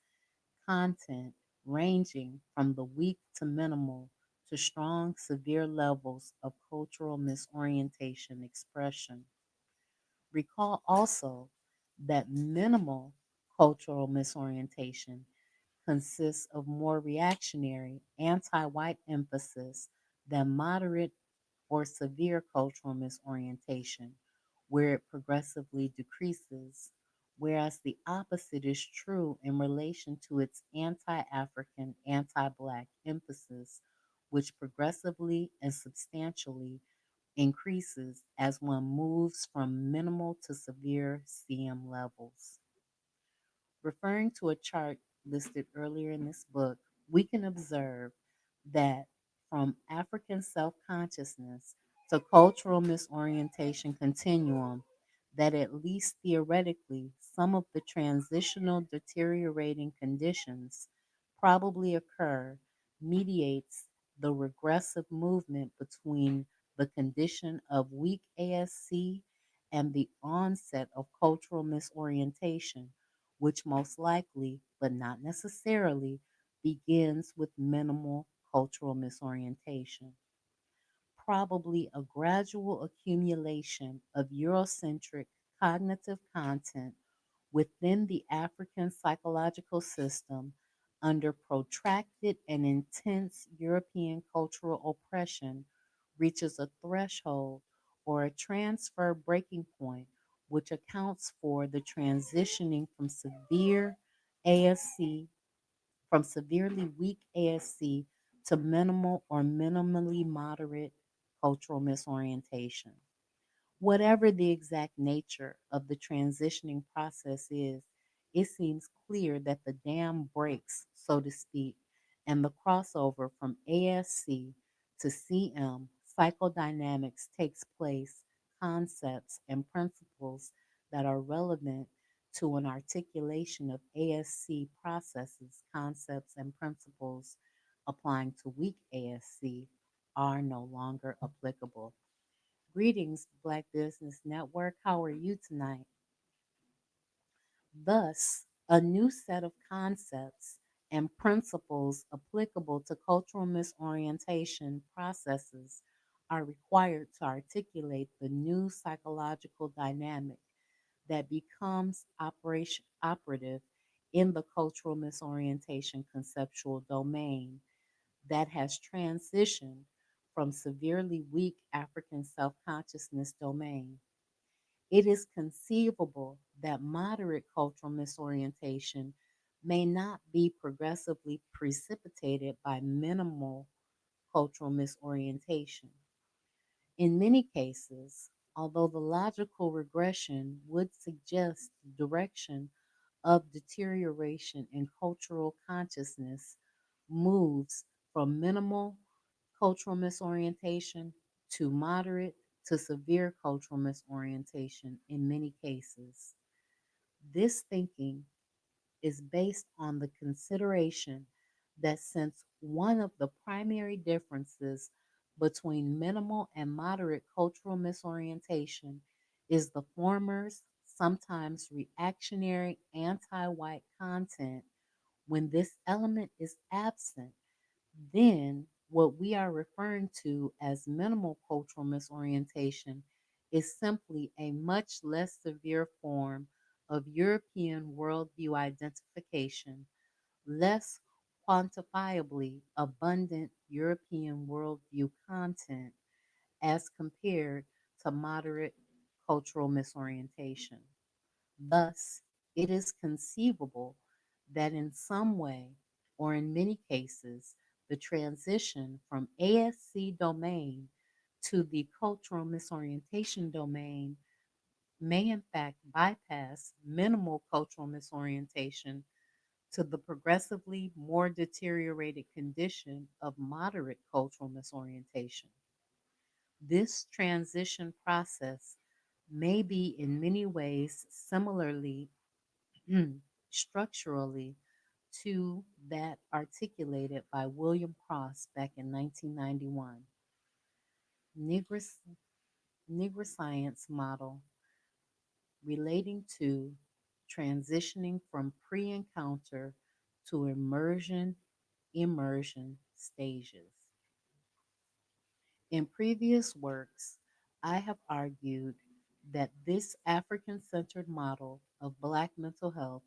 content ranging from the weak to minimal to strong, severe levels of cultural misorientation expression. Recall also that minimal cultural misorientation consists of more reactionary, anti white emphasis than moderate or severe cultural misorientation, where it progressively decreases, whereas the opposite is true in relation to its anti African, anti Black emphasis, which progressively and substantially increases as one moves from minimal to severe CM levels. Referring to a chart listed earlier in this book, we can observe that from African self consciousness to cultural misorientation continuum, that at least theoretically, some of the transitional deteriorating conditions probably occur mediates the regressive movement between the condition of weak ASC and the onset of cultural misorientation, which most likely, but not necessarily, begins with minimal cultural misorientation. Probably a gradual accumulation of Eurocentric cognitive content within the African psychological system under protracted and intense European cultural oppression reaches a threshold or a transfer breaking point, which accounts for the transitioning from severe ASC, from severely weak ASC to minimal or minimally moderate cultural misorientation. Whatever the exact nature of the transitioning process is, it seems clear that the dam breaks, so to speak, and the crossover from ASC to CM psychodynamics takes place, concepts and principles that are relevant to an articulation of ASC processes, concepts, and principles applying to weak ASC are no longer applicable. Greetings, Black Business Network. How are you tonight? Thus, a new set of concepts and principles applicable to cultural misorientation processes are required to articulate the new psychological dynamic that becomes operative in the cultural misorientation conceptual domain that has transitioned from severely weak African self consciousness domain. It is conceivable that moderate cultural misorientation may not be progressively precipitated by minimal cultural misorientation. In many cases, although the logical regression would suggest the direction of deterioration in cultural consciousness moves from minimal cultural misorientation to moderate to severe cultural misorientation in many cases. This thinking is based on the consideration that since one of the primary differences between minimal and moderate cultural misorientation is the former's sometimes reactionary anti white content, when this element is absent, then what we are referring to as minimal cultural misorientation is simply a much less severe form of European worldview identification, less quantifiably abundant European worldview content as compared to moderate cultural misorientation. Thus, it is conceivable that in some way, or in many cases, the transition from ASC domain to the cultural misorientation domain may in fact bypass minimal cultural misorientation to the progressively more deteriorated condition of moderate cultural misorientation. This transition process may be in many ways similarly structurally to that articulated by William Cross back in 1991. Negro, Negro Science Model relating to transitioning from pre-encounter to immersion stages. In previous works, I have argued that this African centered model of Black mental health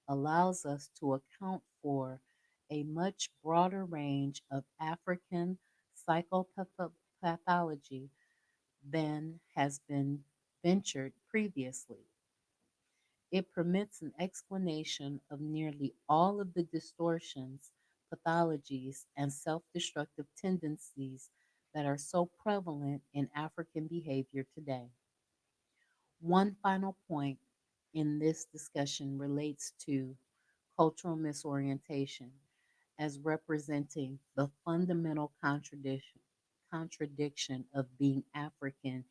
allows us to account for a much broader range of African psychopathology than has been ventured previously. It permits an explanation of nearly all of the distortions, pathologies, and self destructive tendencies that are so prevalent in African behavior today. One final point in this discussion relates to cultural misorientation as representing the fundamental contradiction of being African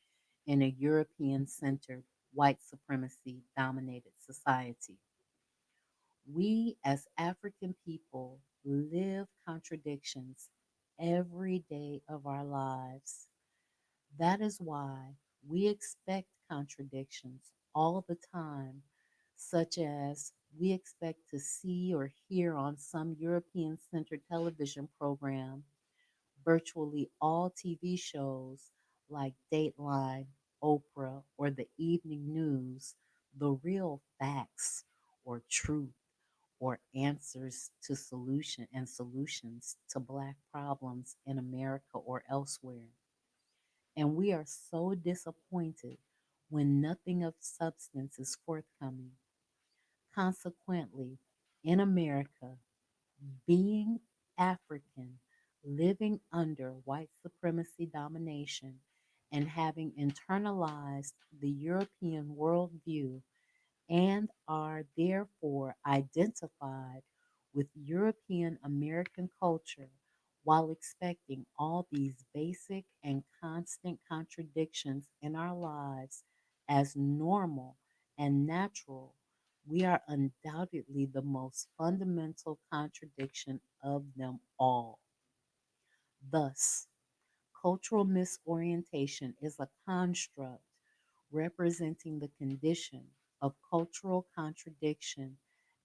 in a European centered, white supremacy dominated society. We as African people live contradictions every day of our lives. That is why we expect contradictions all the time, such as we expect to see or hear on some European centered television program, virtually all TV shows like Dateline, Oprah, or the evening news, the real facts or truth or answers to solutions to Black problems in America or elsewhere. And we are so disappointed when nothing of substance is forthcoming. Consequently, in America, being African, living under white supremacy domination, and having internalized the European worldview and are therefore identified with European American culture while expecting all these basic and constant contradictions in our lives as normal and natural, we are undoubtedly the most fundamental contradiction of them all. Thus, cultural misorientation is a construct representing the condition of cultural contradiction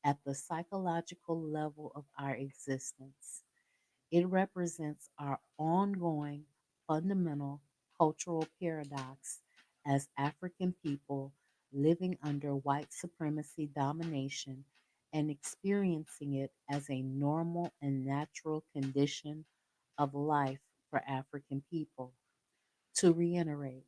at the psychological level of our existence. It represents our ongoing fundamental cultural paradox as African people living under white supremacy domination and experiencing it as a normal and natural condition of life for African people. To reiterate,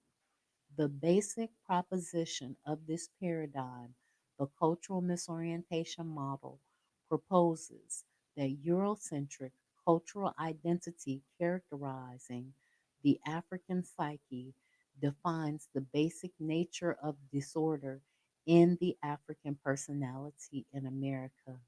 the basic proposition of this paradigm, the cultural misorientation model, proposes that Eurocentric cultural identity characterizing The African psyche defines the basic nature of disorder in the African personality in America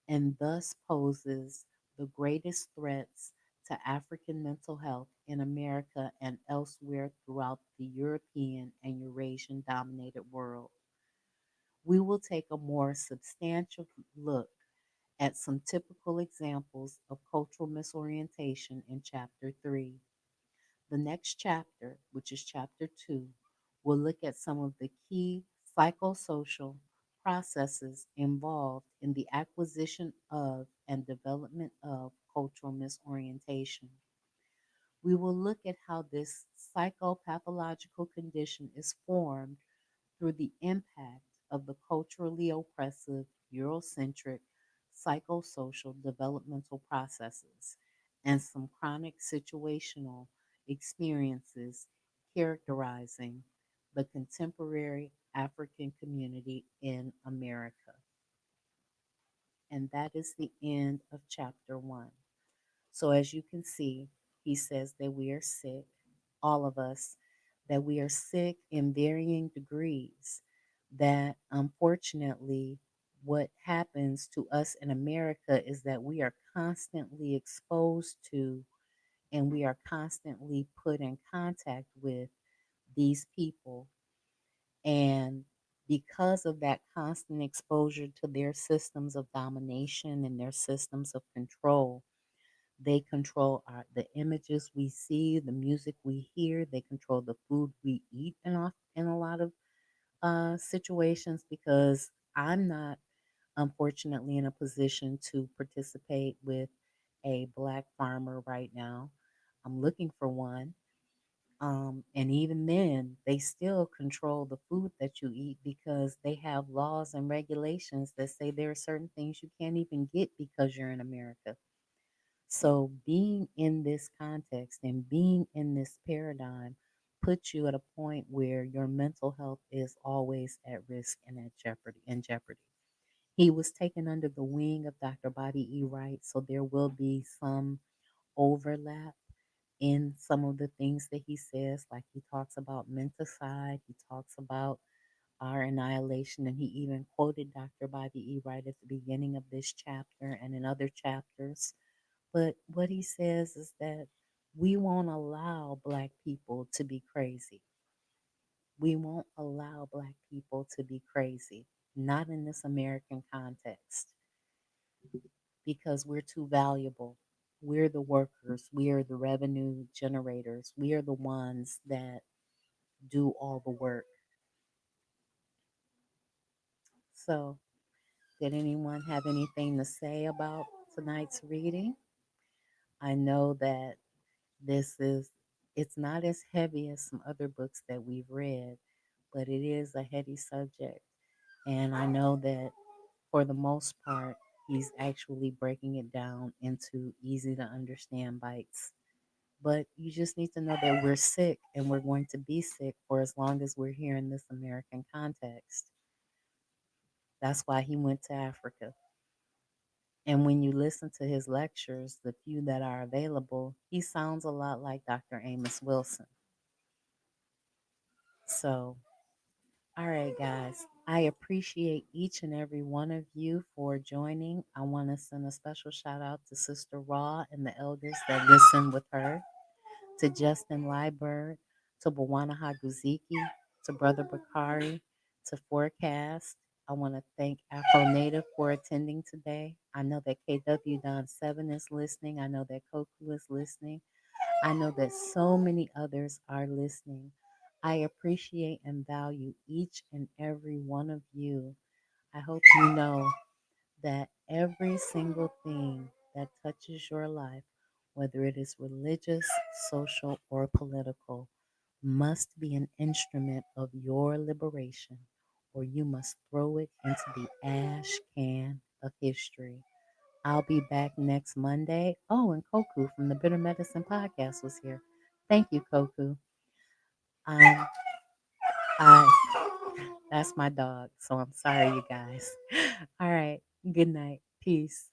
and thus poses the greatest threats to African mental health in America and elsewhere throughout the European and Eurasian dominated world. We will take a more substantial look at some typical examples of cultural misorientation in Chapter 3. The next chapter, which is Chapter 2, will look at some of the key psychosocial processes involved in the acquisition of and development of cultural misorientation. We will look at how this psychopathological condition is formed through the impact of the culturally oppressive, Eurocentric, psychosocial developmental processes and some chronic situational experiences characterizing the contemporary African community in America. And that is the end of chapter 1. So, as you can see, he says that we are sick, all of us, that we are sick in varying degrees. That unfortunately, what happens to us in America is that we are constantly exposed to and we are constantly put in contact with these people. And because of that constant exposure to their systems of domination and their systems of control, they control the images we see, the music we hear. They control the food we eat in a lot of situations because I'm not, unfortunately, in a position to participate with a black farmer right now. I'm looking for one. And even then, they still control the food that you eat because they have laws and regulations that say there are certain things you can't even get because you're in America. So, being in this context and being in this paradigm puts you at a point where your mental health is always at risk and at jeopardy. In jeopardy. He was taken under the wing of Dr. Bobby E. Wright, so there will be some overlap in some of the things that he says. Like he talks about menticide, he talks about our annihilation, and he even quoted Dr. Bobby E. Wright at the beginning of this chapter and in other chapters. But what he says is that we won't allow Black people to be crazy. We won't allow Black people to be crazy, not in this American context, because we're too valuable. We're the workers, we are the revenue generators, we are the ones that do all the work. So, did anyone have anything to say about tonight's reading? I know that this is it's not as heavy as some other books that we've read, but it is a heady subject. And I know that for the most part, he's actually breaking it down into easy to understand bites. But you just need to know that we're sick and we're going to be sick for as long as we're here in this American context. That's why he went to Africa. And when you listen to his lectures, the few that are available, he sounds a lot like Dr. Amos Wilson. So, all right, guys, I appreciate each and every one of you for joining. I want to send a special shout out to Sister Raw and the elders that listen with her, to Justin Liebert, to Bawana Haguziki, to Brother Bakari, to Forecast. I want to thank Afro Native for attending today. I know that KW Don 7 is listening. I know that Koku is listening. I know that so many others are listening. I appreciate and value each and every one of you. I hope you know that every single thing that touches your life, whether it is religious, social, or political, must be an instrument of your liberation, or you must throw it into the ash can of history. I'll be back next Monday. Oh, and Koku from the Bitter Medicine Podcast was here. Thank you, Koku. Um, I that's my dog, so I'm sorry, you guys. All right. Good night. Peace.